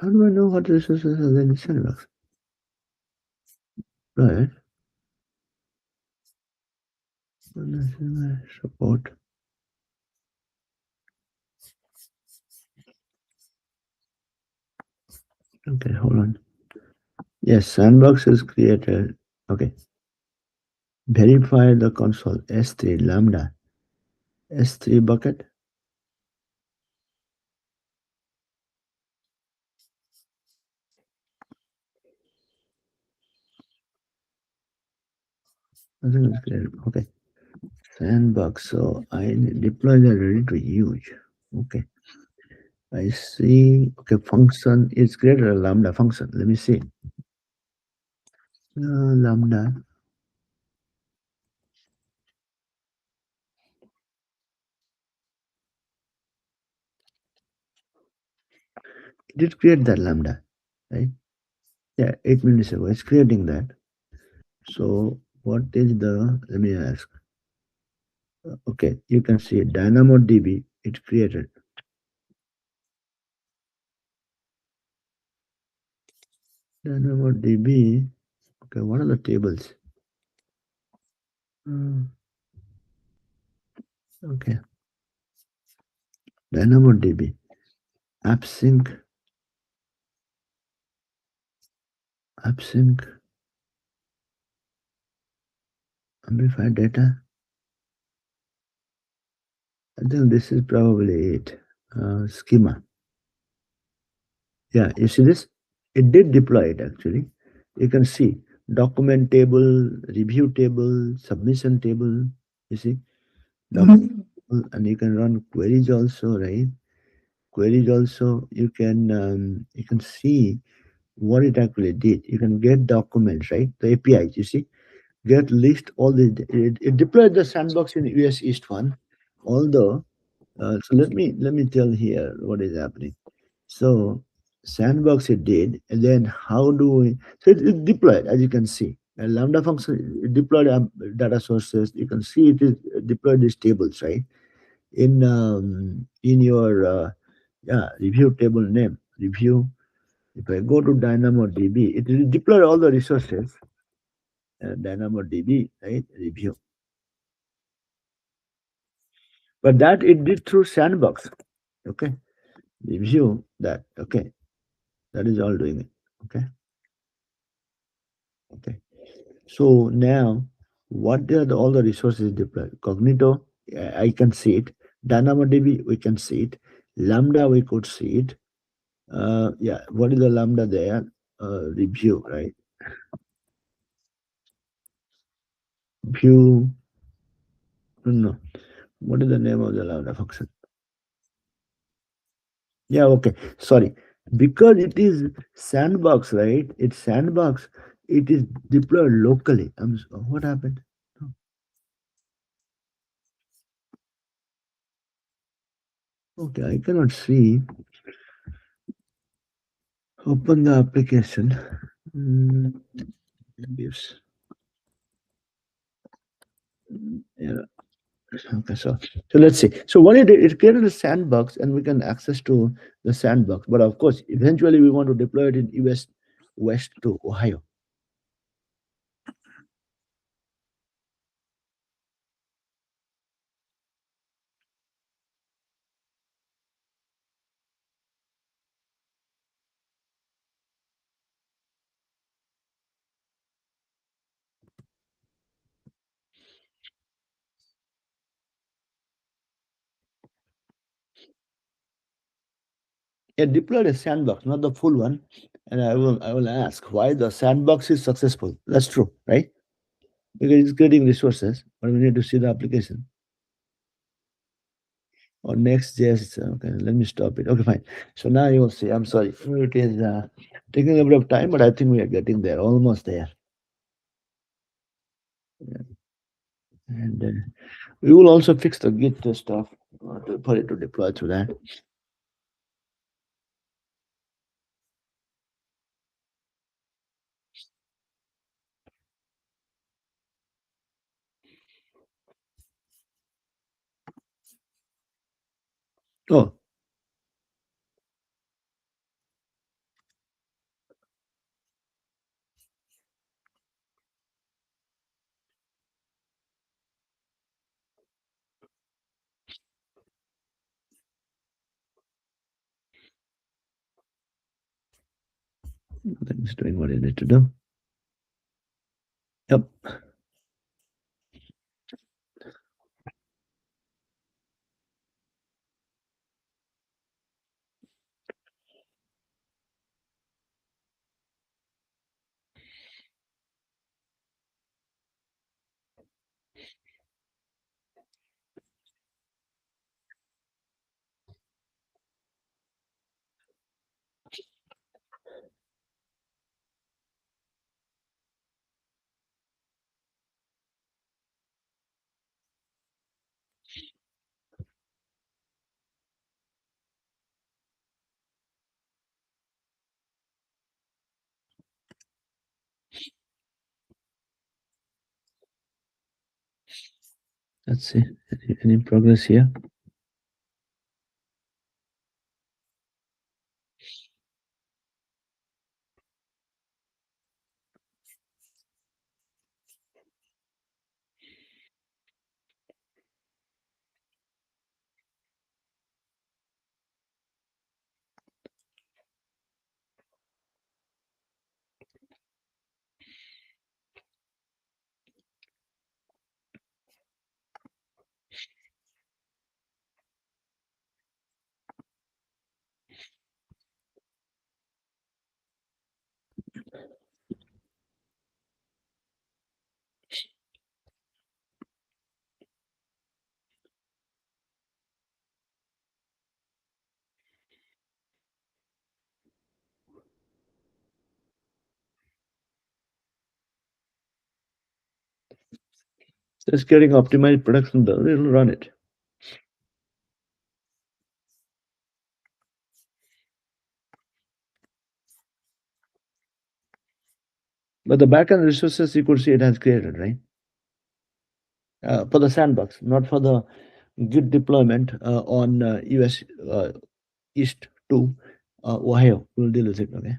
A: How do I know what resources are in the sandbox? Right. Support. Okay, hold on. Yes, sandbox is created. Okay. Verify the console. S3 lambda. S3 bucket. Nothing is created. Okay. Sandbox. So I deploy the ready to use. Okay. I see. Okay, function is created a lambda function. Let me see. Lambda. It did create that lambda, right? Yeah, 8 minutes ago. It's creating that. So what is the? Let me ask. Okay, you can see DynamoDB. It created DynamoDB. Okay, what are the tables? Okay, DynamoDB, AppSync, AppSync, Amplify data. I think this is probably it. Schema. Yeah, you see this? It did deploy it actually. You can see document table, review table, submission table. You see, document table, and you can run queries also, right? Queries also. You can see what it actually did. You can get documents, right? The APIs. You see, get list all the. It deployed the sandbox in US East one, although. So let me tell here what is happening. So sandbox it did, and then how do we? So it deployed, as you can see. A lambda function it deployed data sources. You can see it is deployed these tables, right? In your yeah review table name review. If I go to DynamoDB, it will deploy all the resources. DynamoDB, right? Review, but that it did through sandbox. Okay, review that. Okay, that is all doing it. Okay, okay. So now, what are all the resources deployed? Cognito, I can see it. DynamoDB, we can see it. Lambda, we could see it. Yeah, what is the Lambda there? Review, right? View, no. What is the name of the Lambda function? Yeah, okay. Sorry. Because it is sandbox, right? It's sandbox. It is deployed locally. What happened? Okay, I cannot see. Open the application. Mm, gives. Yeah. Okay, so let's see. So what it did, it created a sandbox, and we can access to the sandbox. But of course, eventually we want to deploy it in US West to Ohio. It deployed a sandbox, not the full one. And I will ask why the sandbox is successful. That's true, right? Because it's creating resources, but we need to see the application. Or Next.js. Okay, let me stop it. Okay, fine. So now you will see. I'm sorry. It is taking a bit of time, but I think we are getting there, almost there. Yeah. And we will also fix the Git stuff for it to deploy through that. Oh, it's doing what it need to do. Yep. Let's see. Any progress here? Just getting optimized production done. It'll run it. But the backend resources you could see it has created, right? For the sandbox, not for the Git deployment on US East to Ohio. We'll deal with it, okay?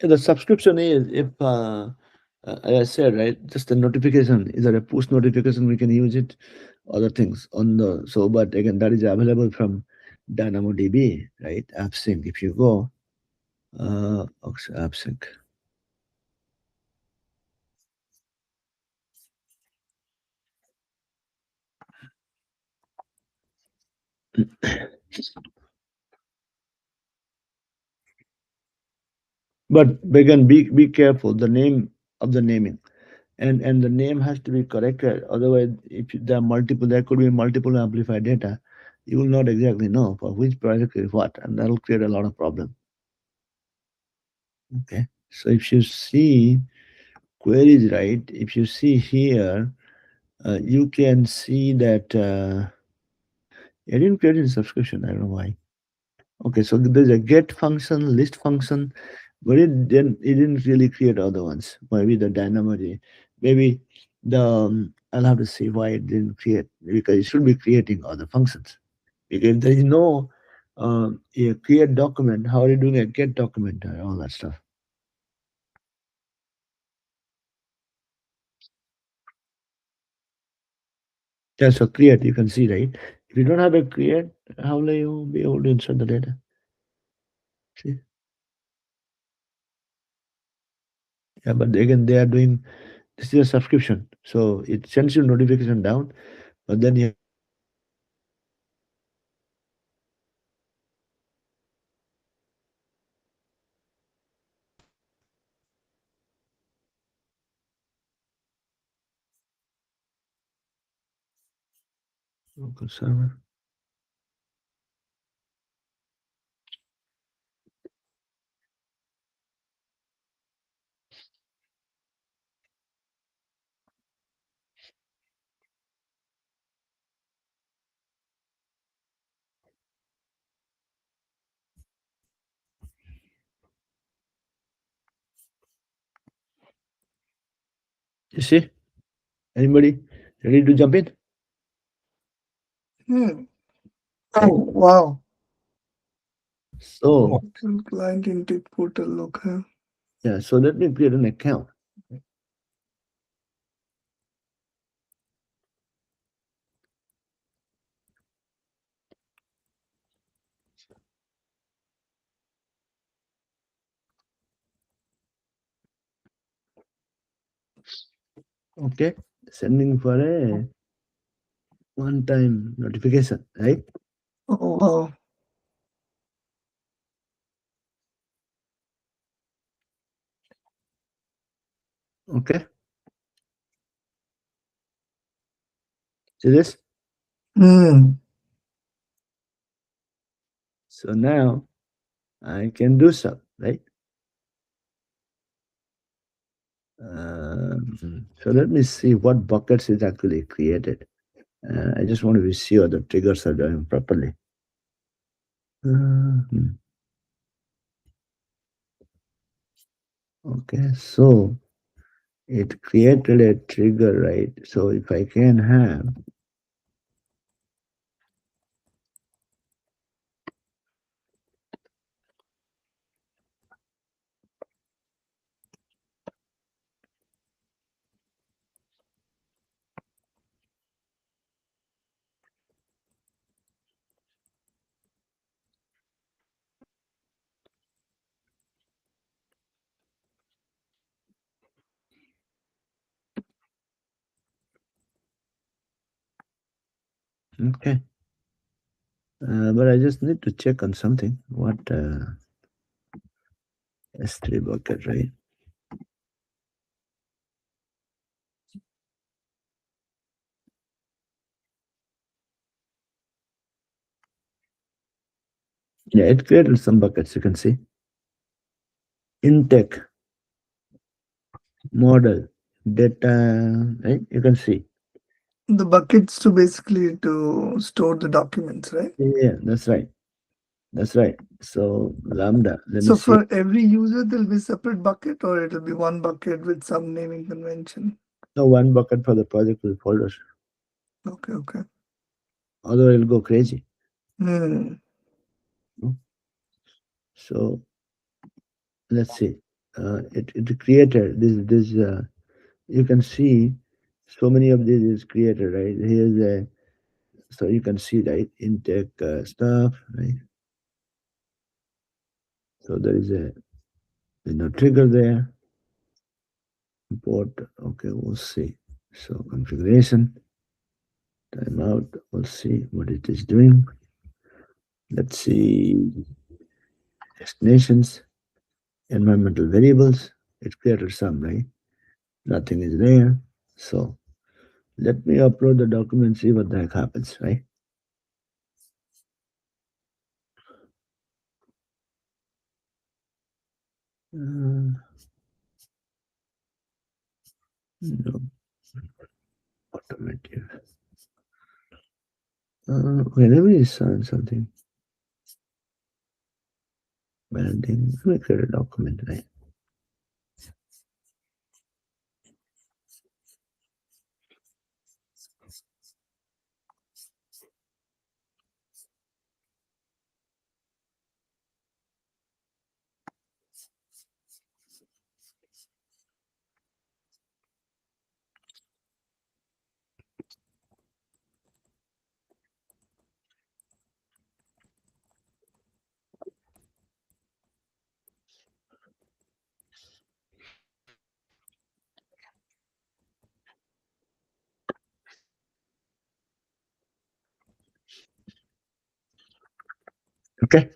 A: Yeah, the subscription is if, as I said, right, just the notification. Is there a push notification? We can use it. Other things on the but again, that is available from DynamoDB, right? AppSync. If you go, AppSync. But again, be careful the name of the naming, and the name has to be corrected. Otherwise, if there are multiple, there could be multiple amplified data. You will not exactly know for which project is what, and that will create a lot of problem. Okay, so if you see queries, right? If you see here, you can see that I didn't create any subscription. I don't know why. Okay, so there's a get function, list function, but it didn't really create other ones. Maybe the dynamo, maybe the I'll have to see why it didn't create, because it should be creating other functions. Because there is no a create document, how are you doing a get document and all that stuff? Yeah, so create, you can see, right? If you don't have a create, how will you be able to insert the data? See? Yeah, but again, This is a subscription, so it sends you notification down, but then you local server. You see? Anybody ready to jump in?
B: Hmm. Oh, wow.
A: So
B: Local client intake portal. Okay.
A: yeah, so let me create an account. Okay, sending for a one-time notification, right?
B: Oh, wow.
A: Okay, see this?
B: Hmm.
A: So now I can do some, right? So let me see what buckets is actually created. I just want to be sure the triggers are doing properly. Mhm. Okay, so it created a trigger, right? So if I can have okay, but I just need to check on something. What S3 bucket, right? Yeah, it created some buckets. You can see intake, model, data, right? You can see.
B: The buckets to basically to store the documents, right?
A: Yeah, that's right. That's right. So Lambda, let me
B: So
A: see.
B: for every user, there'll be separate bucket, or it'll be one bucket with some naming convention.
A: No, one bucket for the project with folders.
B: Okay, okay.
A: Otherwise, it'll go crazy.
B: Hmm.
A: No? So let's see. It created this. You can see so many of these is created, right? Here's a so you can see right intake stuff, right? So there is a trigger there. Import. Okay, we'll see. So configuration, timeout. We'll see what it is doing. Let's see destinations, environmental variables. It created some, right? Nothing is there. So let me upload the document, see what the heck happens, right? Uh, no, automatic. Okay, let me sign something. Branding. Let me create a document, right? Okay.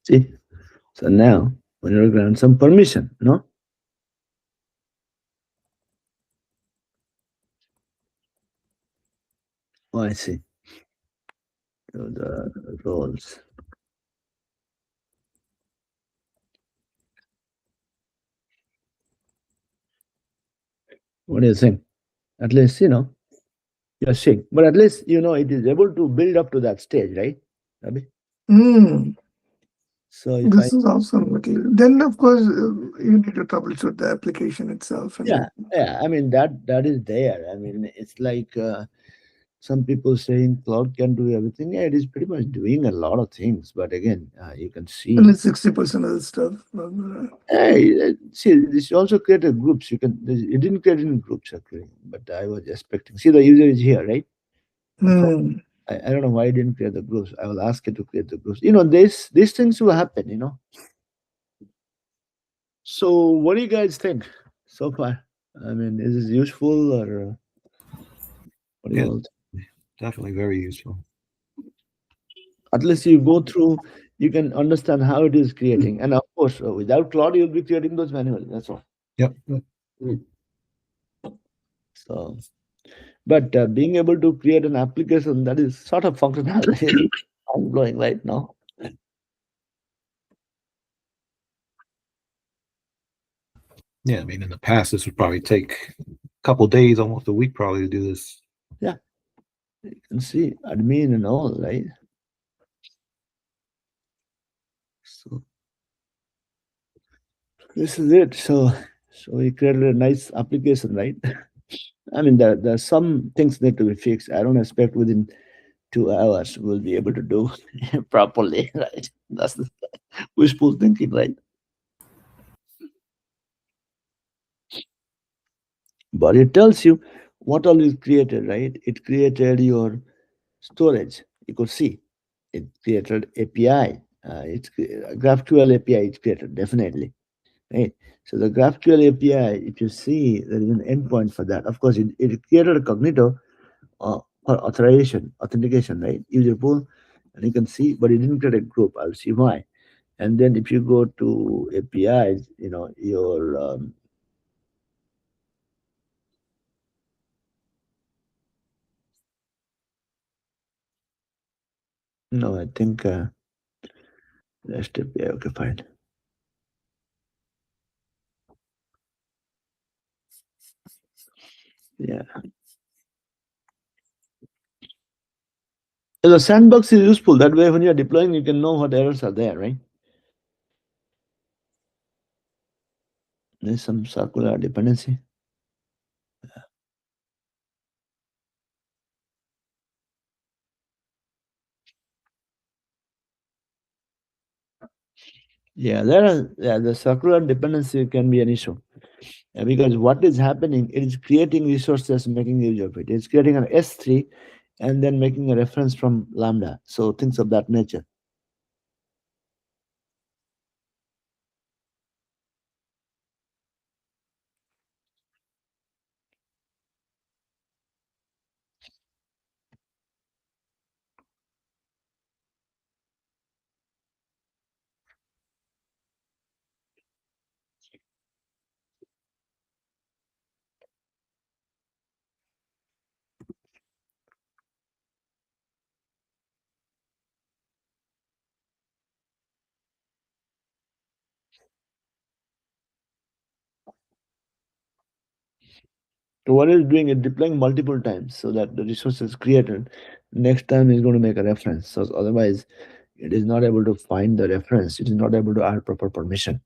A: See, so now when you grant some permission, no? Oh, I see. So the roles. What do you think? At least, you're seeing. But at least, it is able to build up to that stage, right? Abhi?
B: Hmm.
A: So if I,
B: This is awesome. Okay. Then, of course, you need to troubleshoot the application itself.
A: yeah,
B: And
A: yeah, I mean, that is there. I mean, it's like some people saying cloud can do everything. Yeah, it is pretty much doing a lot of things. But again, you can
B: only
A: see,
B: 60% of the stuff.
A: hey, see, this also created groups. It didn't create any groups actually, but I was expecting. See, the user is here, right?
B: Hmm.
A: I don't know why I didn't create the groups. I will ask it to create the groups. These things will happen. So, what do you guys think so far? I mean, is this useful or what do you
C: Yeah,
A: all think?
C: definitely very useful.
A: At least you go through, you can understand how it is creating. And of course, without Claude, you'll be creating those manually. That's all.
C: Yep.
A: So, but being able to create an application that is sort of functional is mind blowing right now.
C: Yeah, I mean, in the past, this would probably take a couple days, almost a week, probably to do this.
A: Yeah, you can see admin and all, right? So this is it. So we created a nice application, right? I mean, there's some things need to be fixed. I don't expect within 2 hours we'll be able to do properly, right? That's the wishful thinking, right? But it tells you what all is created, right? It created your storage. You could see it created API. GraphQL API. It's created definitely, right? So the GraphQL API, if you see, there is an endpoint for that. Of course, it created a cognitor for authentication, right? User pool, and you can see, but it didn't create a group. I'll see why. And then if you go to APIs, your no, I think REST API. Okay, fine. Yeah. So the sandbox is useful. That way, when you are deploying, you can know what errors are there, right? There's some circular dependency. Yeah, the circular dependency can be an issue. Because what is happening, it is creating resources, making use of it. It's creating an S3 and then making a reference from Lambda. So things of that nature. So what it's doing is deploying multiple times so that the resource is created. Next time is going to make a reference. So otherwise, it is not able to find the reference. It is not able to add proper permission.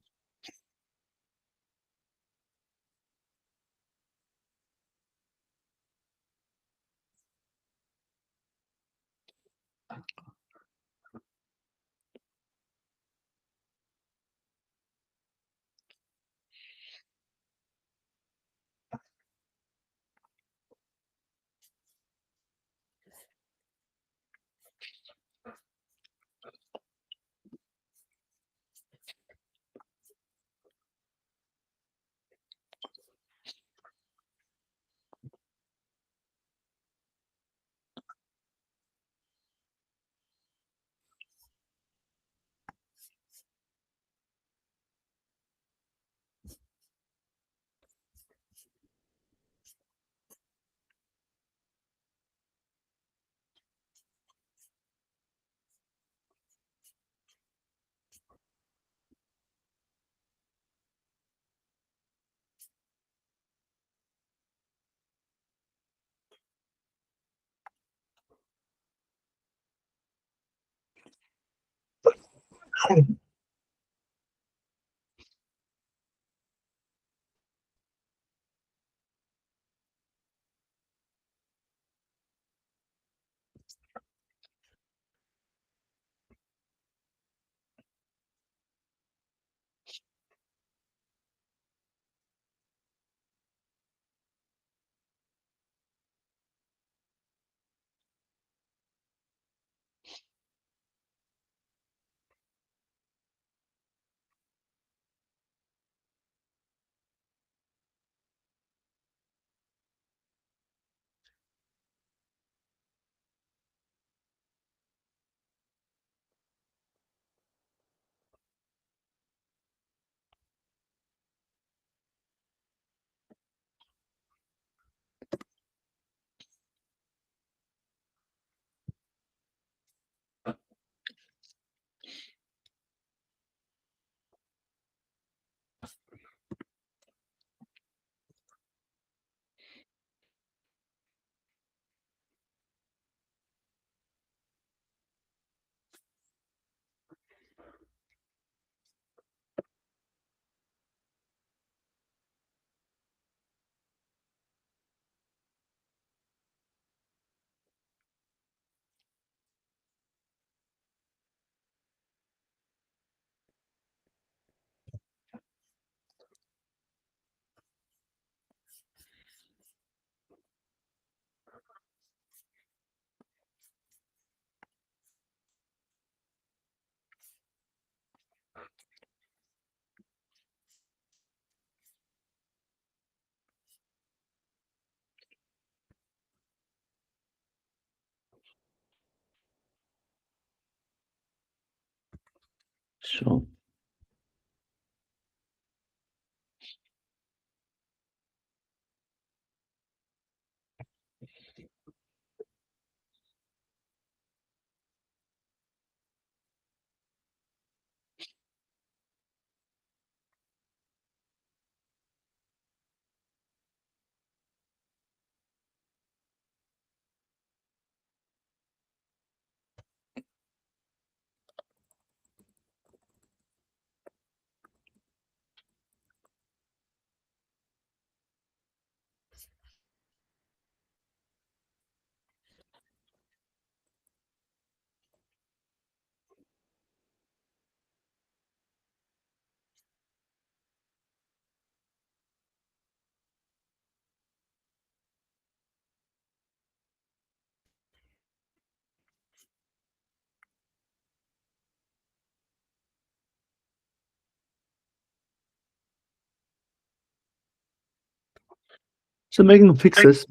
A: So making fixes,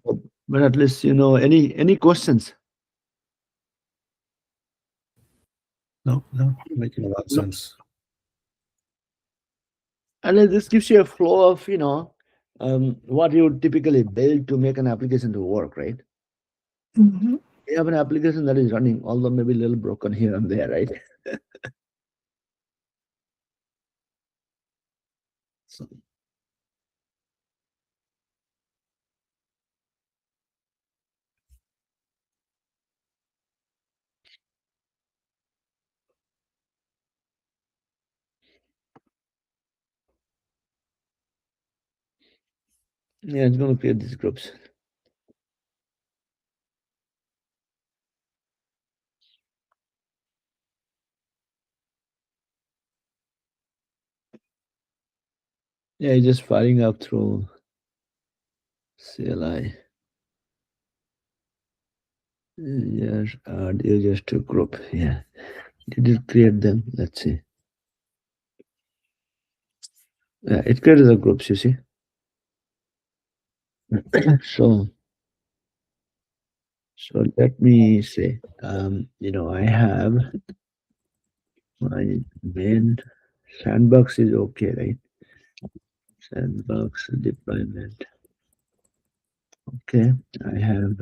A: but at least any questions.
C: No, making a lot of
A: No.
C: sense.
A: And then this gives you a flow of what you would typically build to make an application to work, right?
B: Mhm.
A: You have an application that is running, although maybe a little broken here and there, right? So, yeah, it's going to create these groups. Yeah, it's just firing up through CLI. Yes, you just to group. Yeah. Did it create them? Let's see. Yeah, it created the groups, you see. So let me say, I have my main sandbox is okay, right? Sandbox deployment. Okay, I have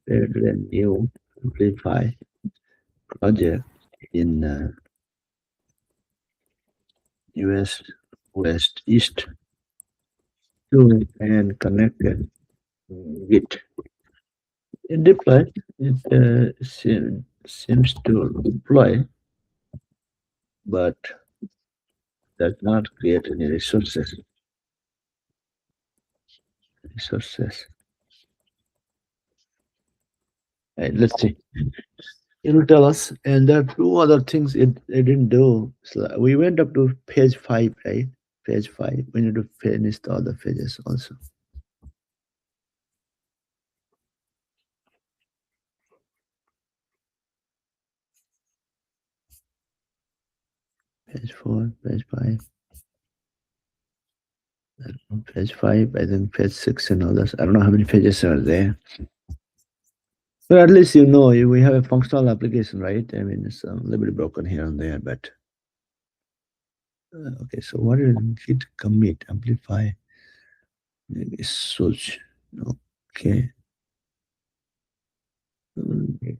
A: created a new Amplify project in US West East 2 and connected Git. It deploy. It seems to deploy, but does not create any resources. Right, let's see. It will tell us. And there are two other things it didn't do. So we went up to page 5, right? Page 5. We need to finish the other pages also. Page 4, page 5. Page 5, I think page 6 and others. I don't know how many pages are there. But at least we have a functional application, right? I mean, it's a little bit broken here and there, but okay. So what is git commit amplify? Maybe search. Okay. It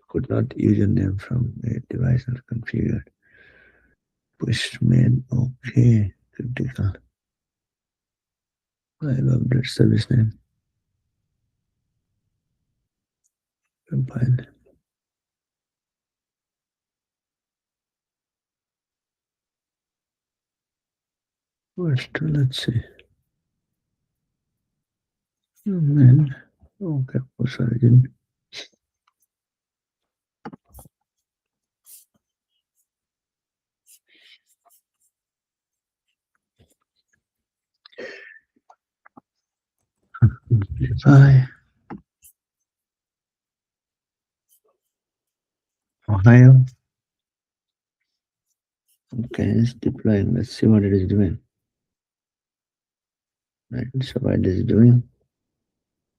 A: could not use a name from a device not configured. Pushman. Okay. Critical. I love that service name. Compile. Let's see. Oh, man. Okay. Oh, sorry. Didn't. Amplify. Ohio. Okay, it's deploying. Let's see what it is doing. Right, so what it is doing.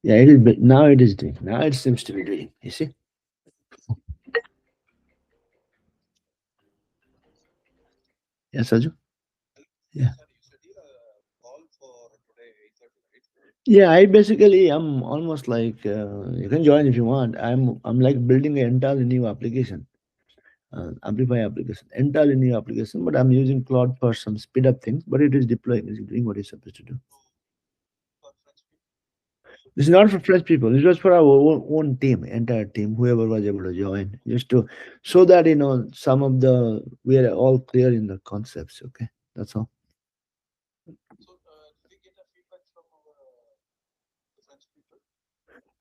A: Yeah, it is. But now it is doing. Now it seems to be doing. You see? Yes, Saju? Yeah. Yeah, I basically am almost like you can join if you want. I'm like building an entirely new application, Amplify application, entirely new application. But I'm using Claude for some speed up things. But it is deploying. It's doing what it's supposed to do. It's not for fresh people. It's just for our own team, entire team, whoever was able to join, just to so that some of the we are all clear in the concepts. Okay, that's all.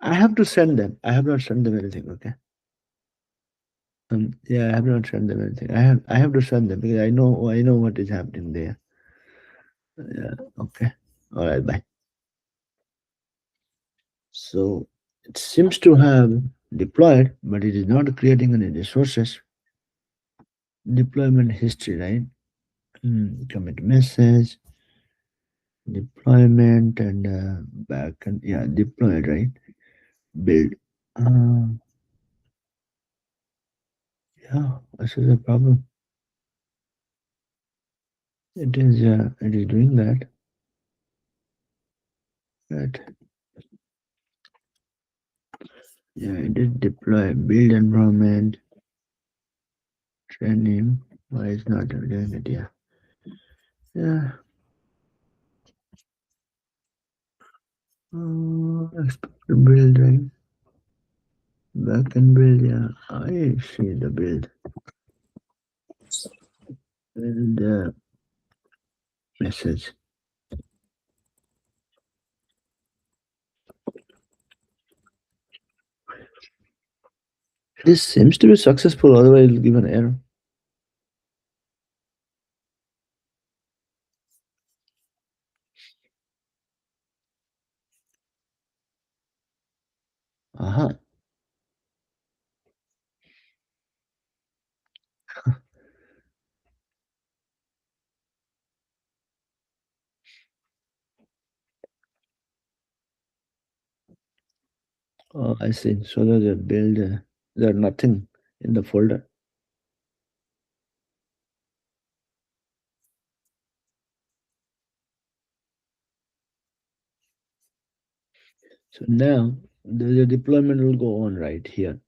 A: I have to send them. I have not sent them anything. Okay. Yeah, I have not sent them anything. I have to send them because I know what is happening there. Yeah. Okay. All right. Bye. So it seems to have deployed, but it is not creating any resources. Deployment history, right? Commit message, deployment, and back and yeah, deployed, right? Build. Uh, yeah, this is a problem. It is doing that. Right. Yeah, it is deploy, build environment, training. Why it's not doing it? Yeah. Yeah. Expect to build, right? Back and build, yeah. I see the build. Build message. This seems to be successful, otherwise it'll give an error. Oh, I see. So there's a build, there's nothing in the folder. So now the deployment will go on right here.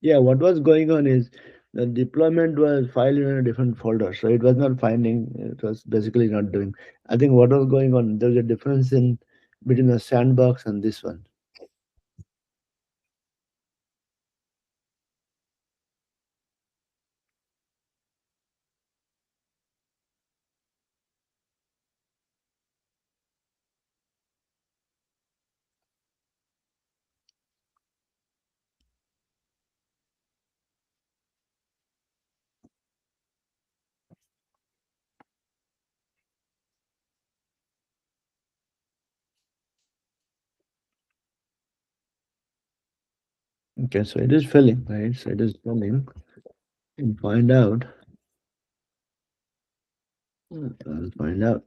A: Yeah, what was going on is the deployment was filed in a different folder. So it was not finding, it was basically not doing. I think what was going on, there's a difference in between the sandbox and this one. Okay, so it is filling, right? So it is filling. And find out. I'll find out.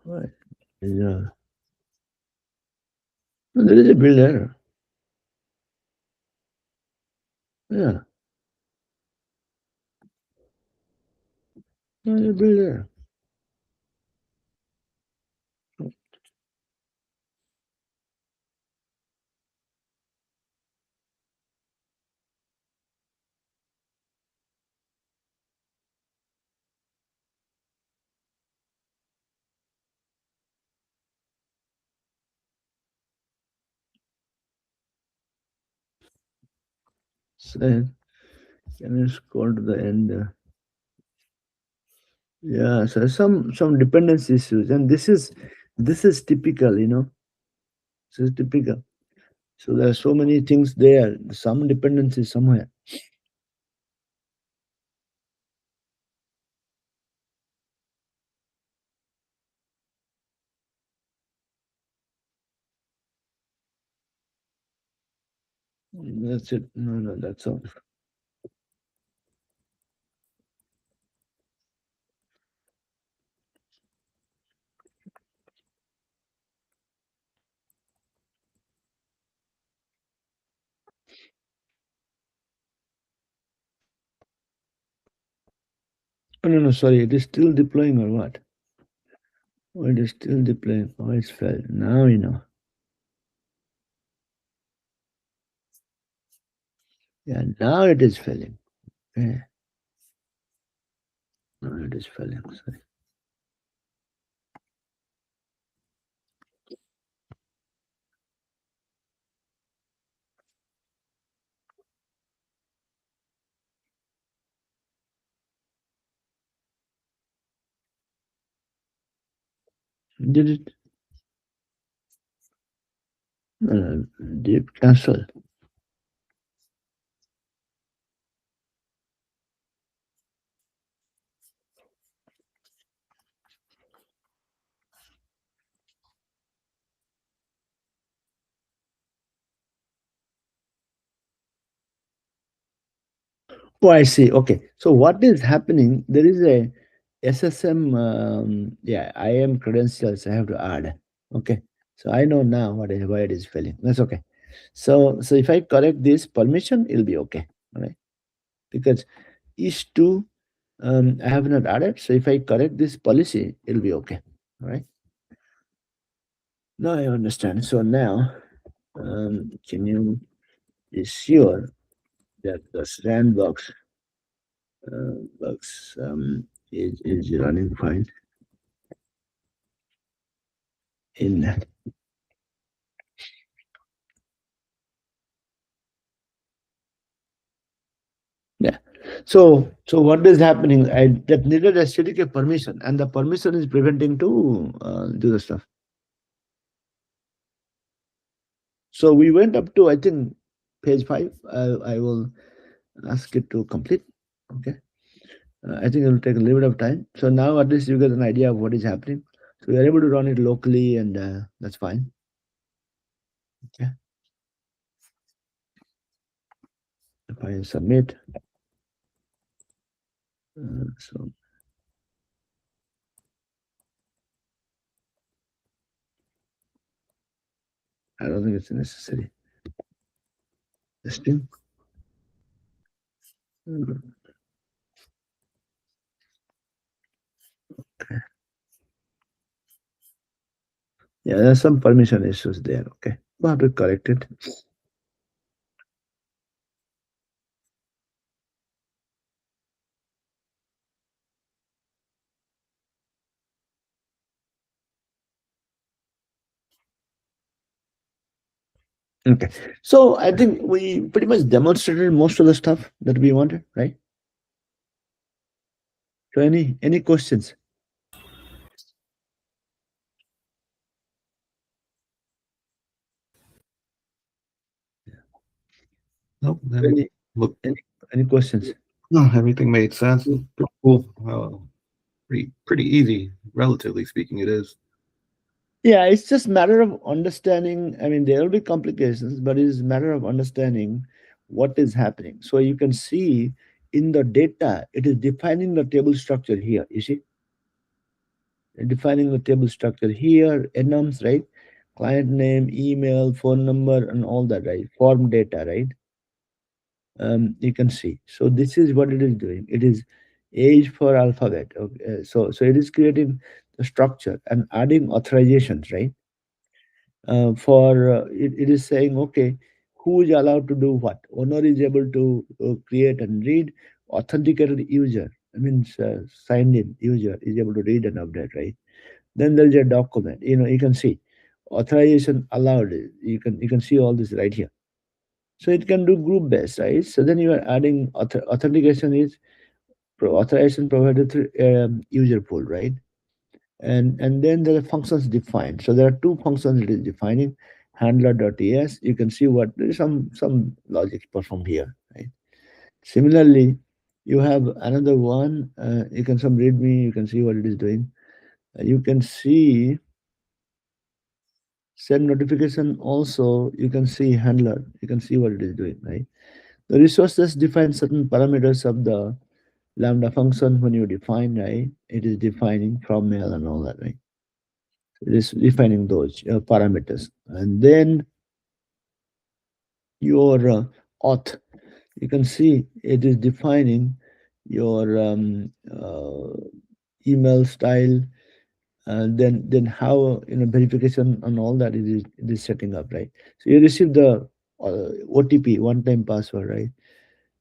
A: Right. Yeah. No, there is a build error. Yeah. There is a build error. So can you scroll to the end? Yeah, so some dependency issues, and this is typical, This is typical. So there are so many things there. Some dependency somewhere. That's it. No, that's all. Oh, no, sorry. It is still deploying or what? Oh, it is still deploying. Oh, it's failed. Now you know. Yeah, now it is failing. Yeah, now it is failing. Sorry. Did it? Did it cancel? Oh, I see. Okay. So what is happening? There is a SSM, yeah, IAM credentials I have to add. Okay. So I know now why it is failing. That's okay. So if I correct this permission, it'll be okay. All right. Because is2, I have not added. So if I correct this policy, it'll be okay. All right. Now I understand. So now, can you be sure that the sandbox box is running fine in. Yeah. So what is happening? I that needed a CDK permission, and the permission is preventing to do the stuff. So we went up to, I think, page 5. I will ask it to complete. Okay. I think it will take a little bit of time. So now at least you get an idea of what is happening. So we are able to run it locally, and that's fine. Okay. If I submit, so I don't think it's necessary. Testing. Okay. Yeah, there's some permission issues there. Okay. We'll have to correct it. Okay. So I think we pretty much demonstrated most of the stuff that we wanted, right? So any questions?
C: Nope.
A: Any
C: Look,
A: any, any questions?
C: no, everything made sense. Pretty cool. Pretty easy, relatively speaking. It is.
A: Yeah, it's just matter of understanding. I mean, there will be complications, but it is matter of understanding what is happening. So you can see in the data, it is defining the table structure here. You see, defining the table structure here, enums, right? Client name, email, phone number, and all that, right? Form data, right? You can see. So this is what it is doing. It is age for alphabet. Okay. So it is creating the structure and adding authorizations, right? It is saying, okay, who is allowed to do what? Owner is able to create and read. Authenticated user, I mean, signed in user is able to read and update, right? Then there is a document. You can see authorization allowed. You can see all this right here. So it can do group based, right? So then you are adding authentication is authorization provided through user pool, right? And then there are functions defined. So there are two functions it is defining. Handler.es. You can see what there is some logic performed here, right? Similarly, you have another one. You can some readme. You can see what it is doing. You can see send notification. Also, you can see handler. You can see what it is doing, right? The resources define certain parameters of the lambda function when you define, right? It is defining from mail and all that, right? It is defining those parameters. And then your auth, you can see it is defining your email style, and then how verification and all that it is setting up, right? So you receive the OTP, one time password, right?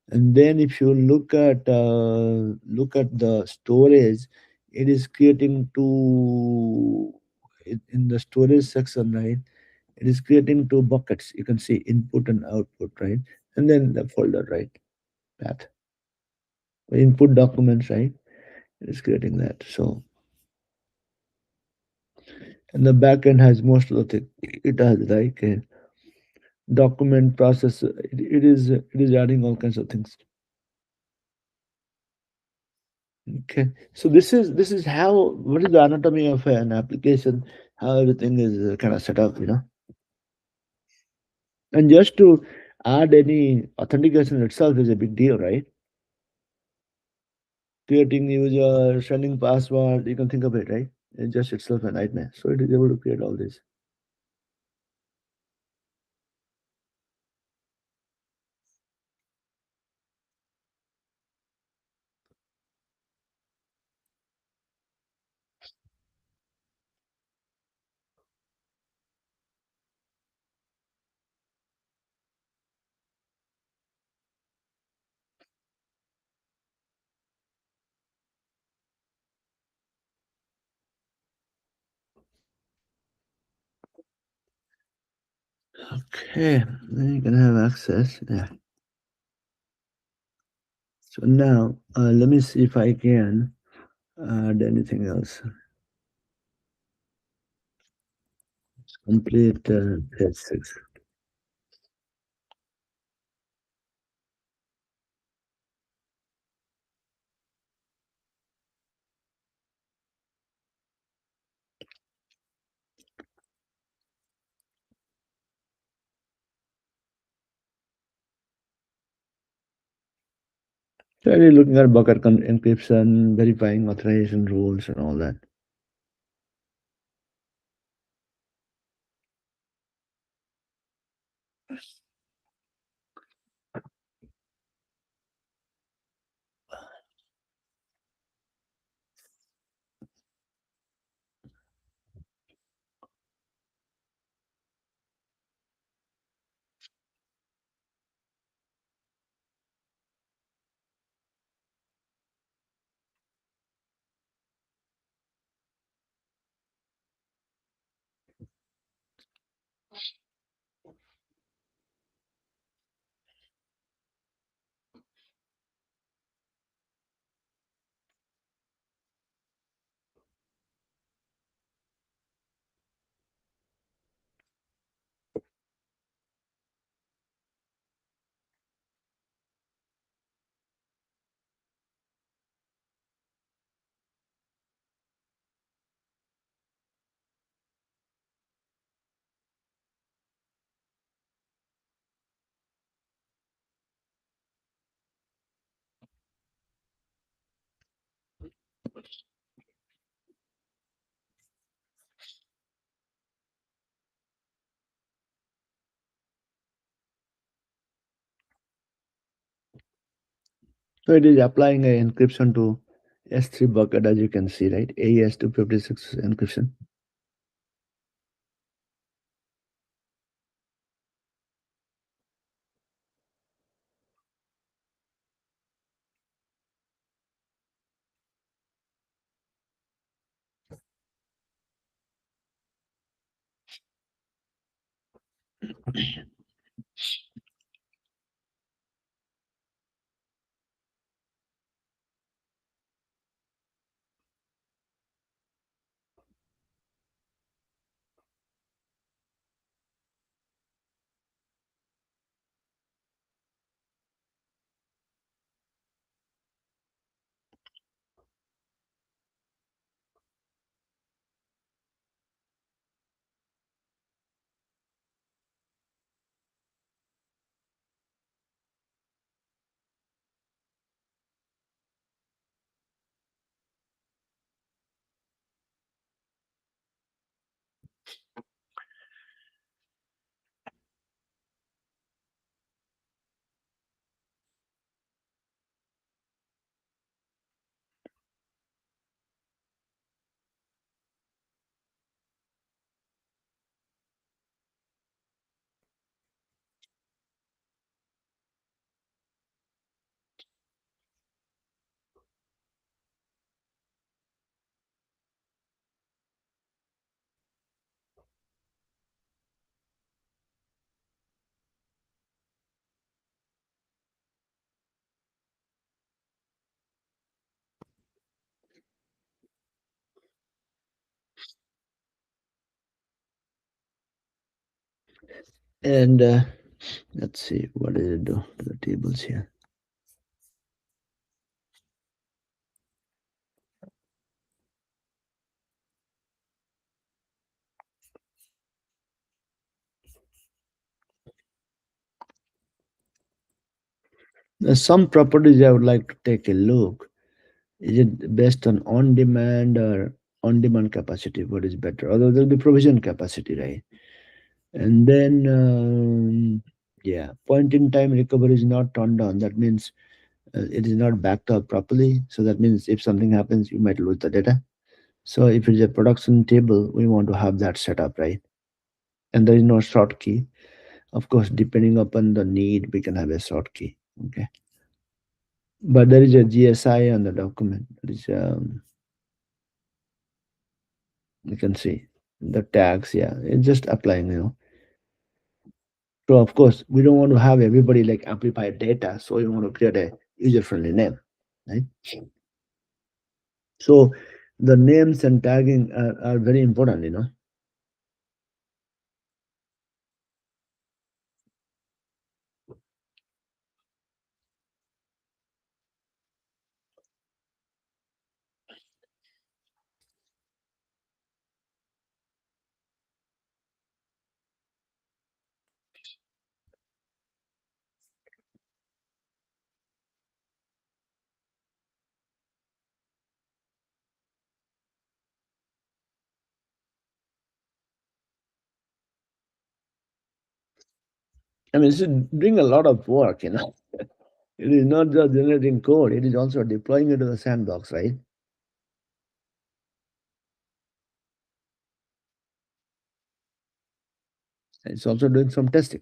A: And then if you look at the storage, it is creating two in the storage section, right? It is creating two buckets. You can see input and output, right? And then the folder, right? Path. Input documents, right? It is creating that. So, and the backend has most of the thing. It has like a document process. It is adding all kinds of things. Okay, so this is how what is the anatomy of an application, how everything is kind of set up, and just to add any authentication itself is a big deal, right? Creating user, sending password, you can think of it, right? It's just itself a nightmare. So it is able to create all this. Okay, then you can have access. Yeah. So now let me see if I can add anything else. Complete page 6. So you're looking at bucket encryption, verifying authorization rules, and all that. So it is applying a encryption to S3 bucket, as you can see, right? AES 256 encryption. And let's see, what does it do to the tables here? There's some properties I would like to take a look. Is it based on on-demand or on-demand capacity? What is better? Although there'll be provision capacity, right? And then, yeah, point-in-time recovery is not turned on. That means it is not backed up properly. So that means if something happens, you might lose the data. So if it's a production table, we want to have that set up, right? And there is no short key. Of course, depending upon the need, we can have a short key. Okay. But there is a GSI on the document. There is, you can see the tags. Yeah, it's just applying. So of course, we don't want to have everybody like amplify data. So you want to create a user-friendly name, right? So the names and tagging are very important. I mean, it's doing a lot of work, It is not just generating code, it is also deploying it to the sandbox, right? It's also doing some testing.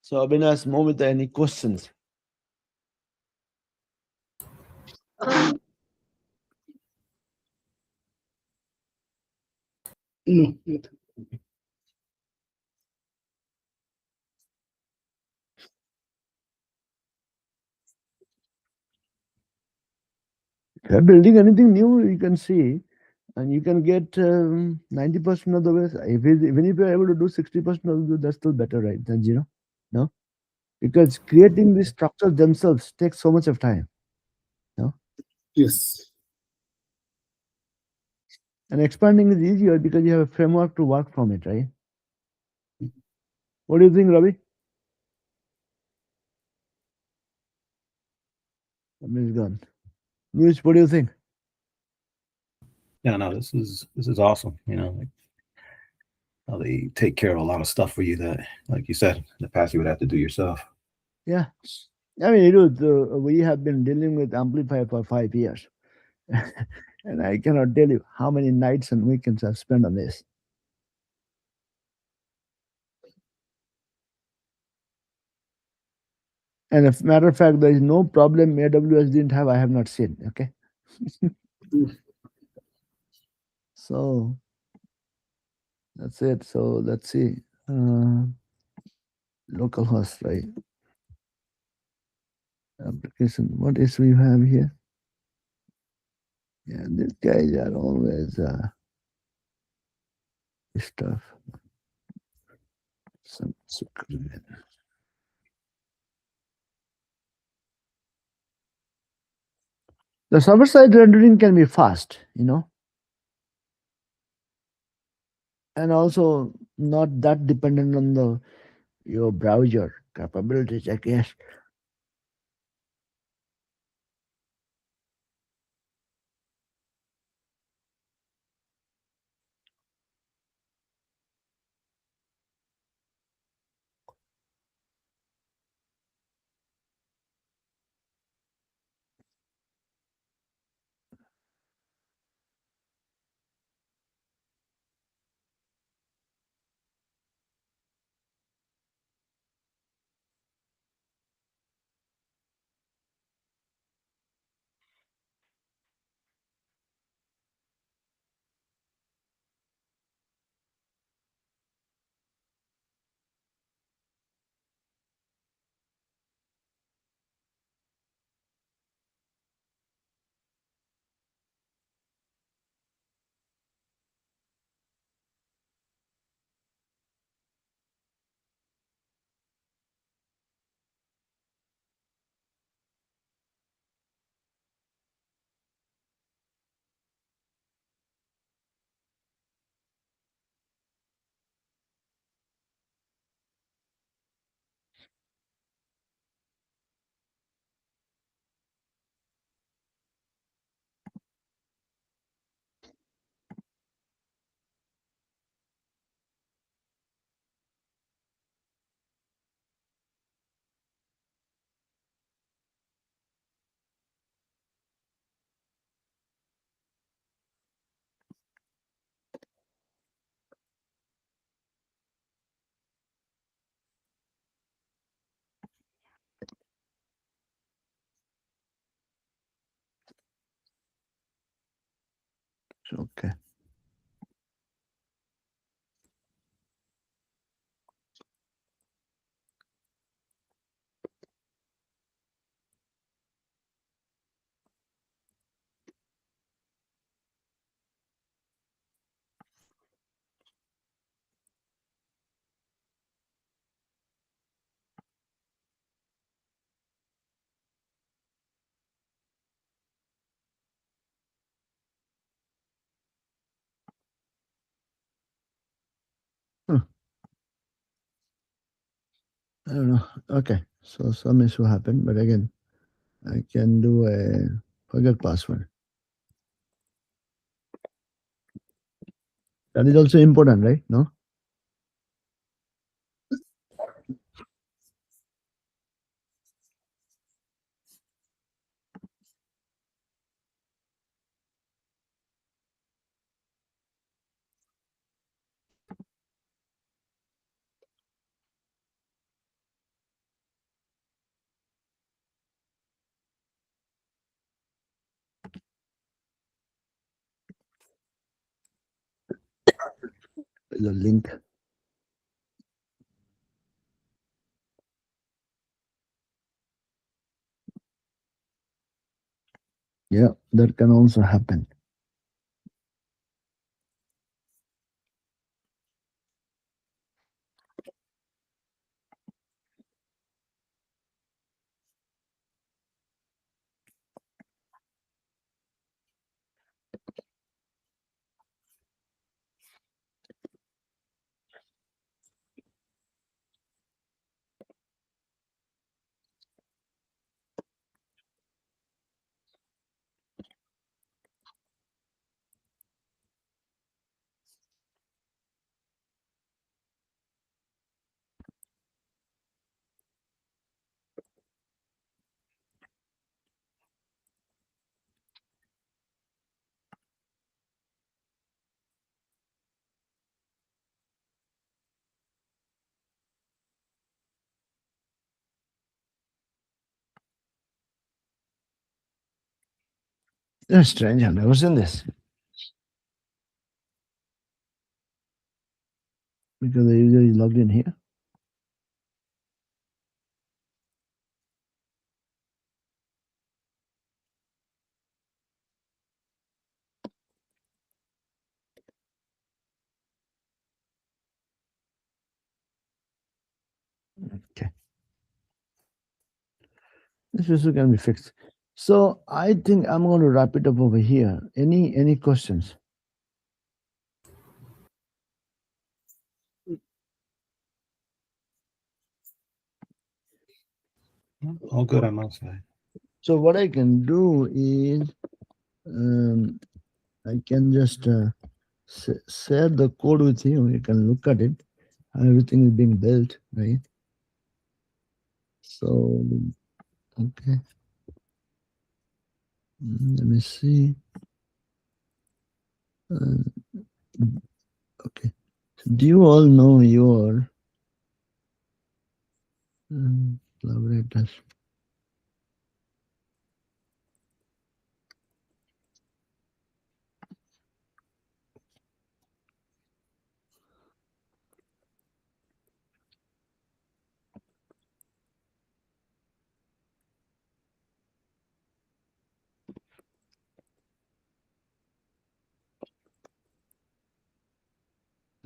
A: So Abhinash, Momita, any questions?
C: No.
A: If you're building anything new, you can see, and you can get 90% of the way. Even if you're able to do 60% of the way, that's still better, right? Than zero, no? Because creating these structures themselves takes so much of time, no?
C: Yes.
A: And expanding is easier because you have a framework to work from it, right? What do you think, Ravi? Ravi's gone. News, what do you think?
C: Yeah, no, this is awesome. Like how they take care of a lot of stuff for you that, like you said, in the past you would have to do yourself.
A: Yeah. I mean, we have been dealing with Amplify for 5 years. And I cannot tell you how many nights and weekends I've spent on this. And as a matter of fact, there is no problem AWS didn't have, I have not seen. Okay. So that's it. So let's see. Localhost, right? Application. What else we have here? Yeah, these guys are always stuff. Some secret. The server side rendering can be fast, and also not that dependent on your browser capabilities, I guess. Okay. I don't know. Okay, so some issue happened, but again, I can do a forget password. That is also important, right? No? The link. Yeah, that can also happen. That's strange. I've never seen this because the user is logged in here. Okay, this issue can be fixed. So I think I'm going to wrap it up over here. Any questions?
C: All good on my side.
A: So what I can do is I can just share the code with you. You can look at it. How everything is being built, right? So okay, let me see. Uh, okay, so do you all know your collaborators?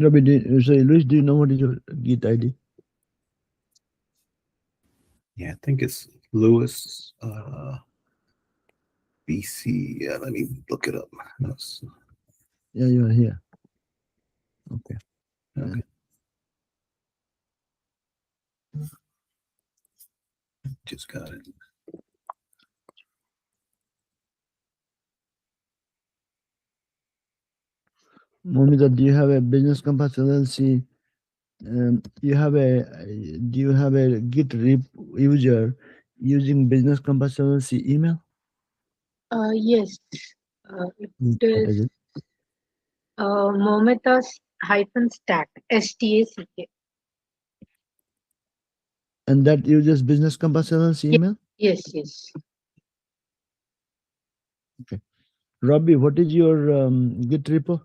A: Robbie, sorry, Luis, do you know what is your Git ID?
C: Yeah, I think it's Lewis BC. Yeah, let me look it up. That's,
A: Yeah, you are here. Okay.
C: okay. Just got it.
A: Momita, do you have a business compass LLC? You have a do you have a Git rep user using business compass LLC email?
D: Yes, it
A: What
D: is
A: is it?
D: Mometas hyphen stack, STACK.
A: And that uses business compass LLC email?
D: Yes, yes.
A: Robbie, what is your Git repo?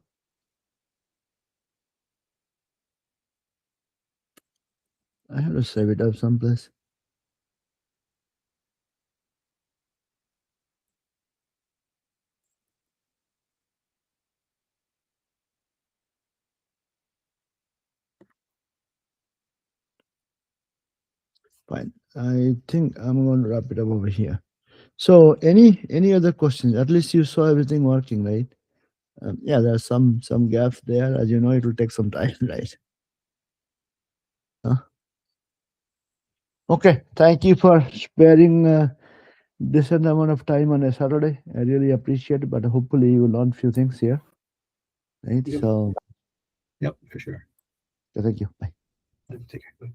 A: I have to save it up someplace. Fine. I think I'm going to wrap it up over here. So, any other questions? At least you saw everything working, right? Yeah, there are some gaps there. As you know, it will take some time, right? Huh? Okay, thank you for sparing this amount of time on a Saturday. I really appreciate it, but hopefully you will learn few things here. Right.
C: Yep.
A: So
C: Yep, for sure.
A: thank you. Bye.
C: Take care. Bye.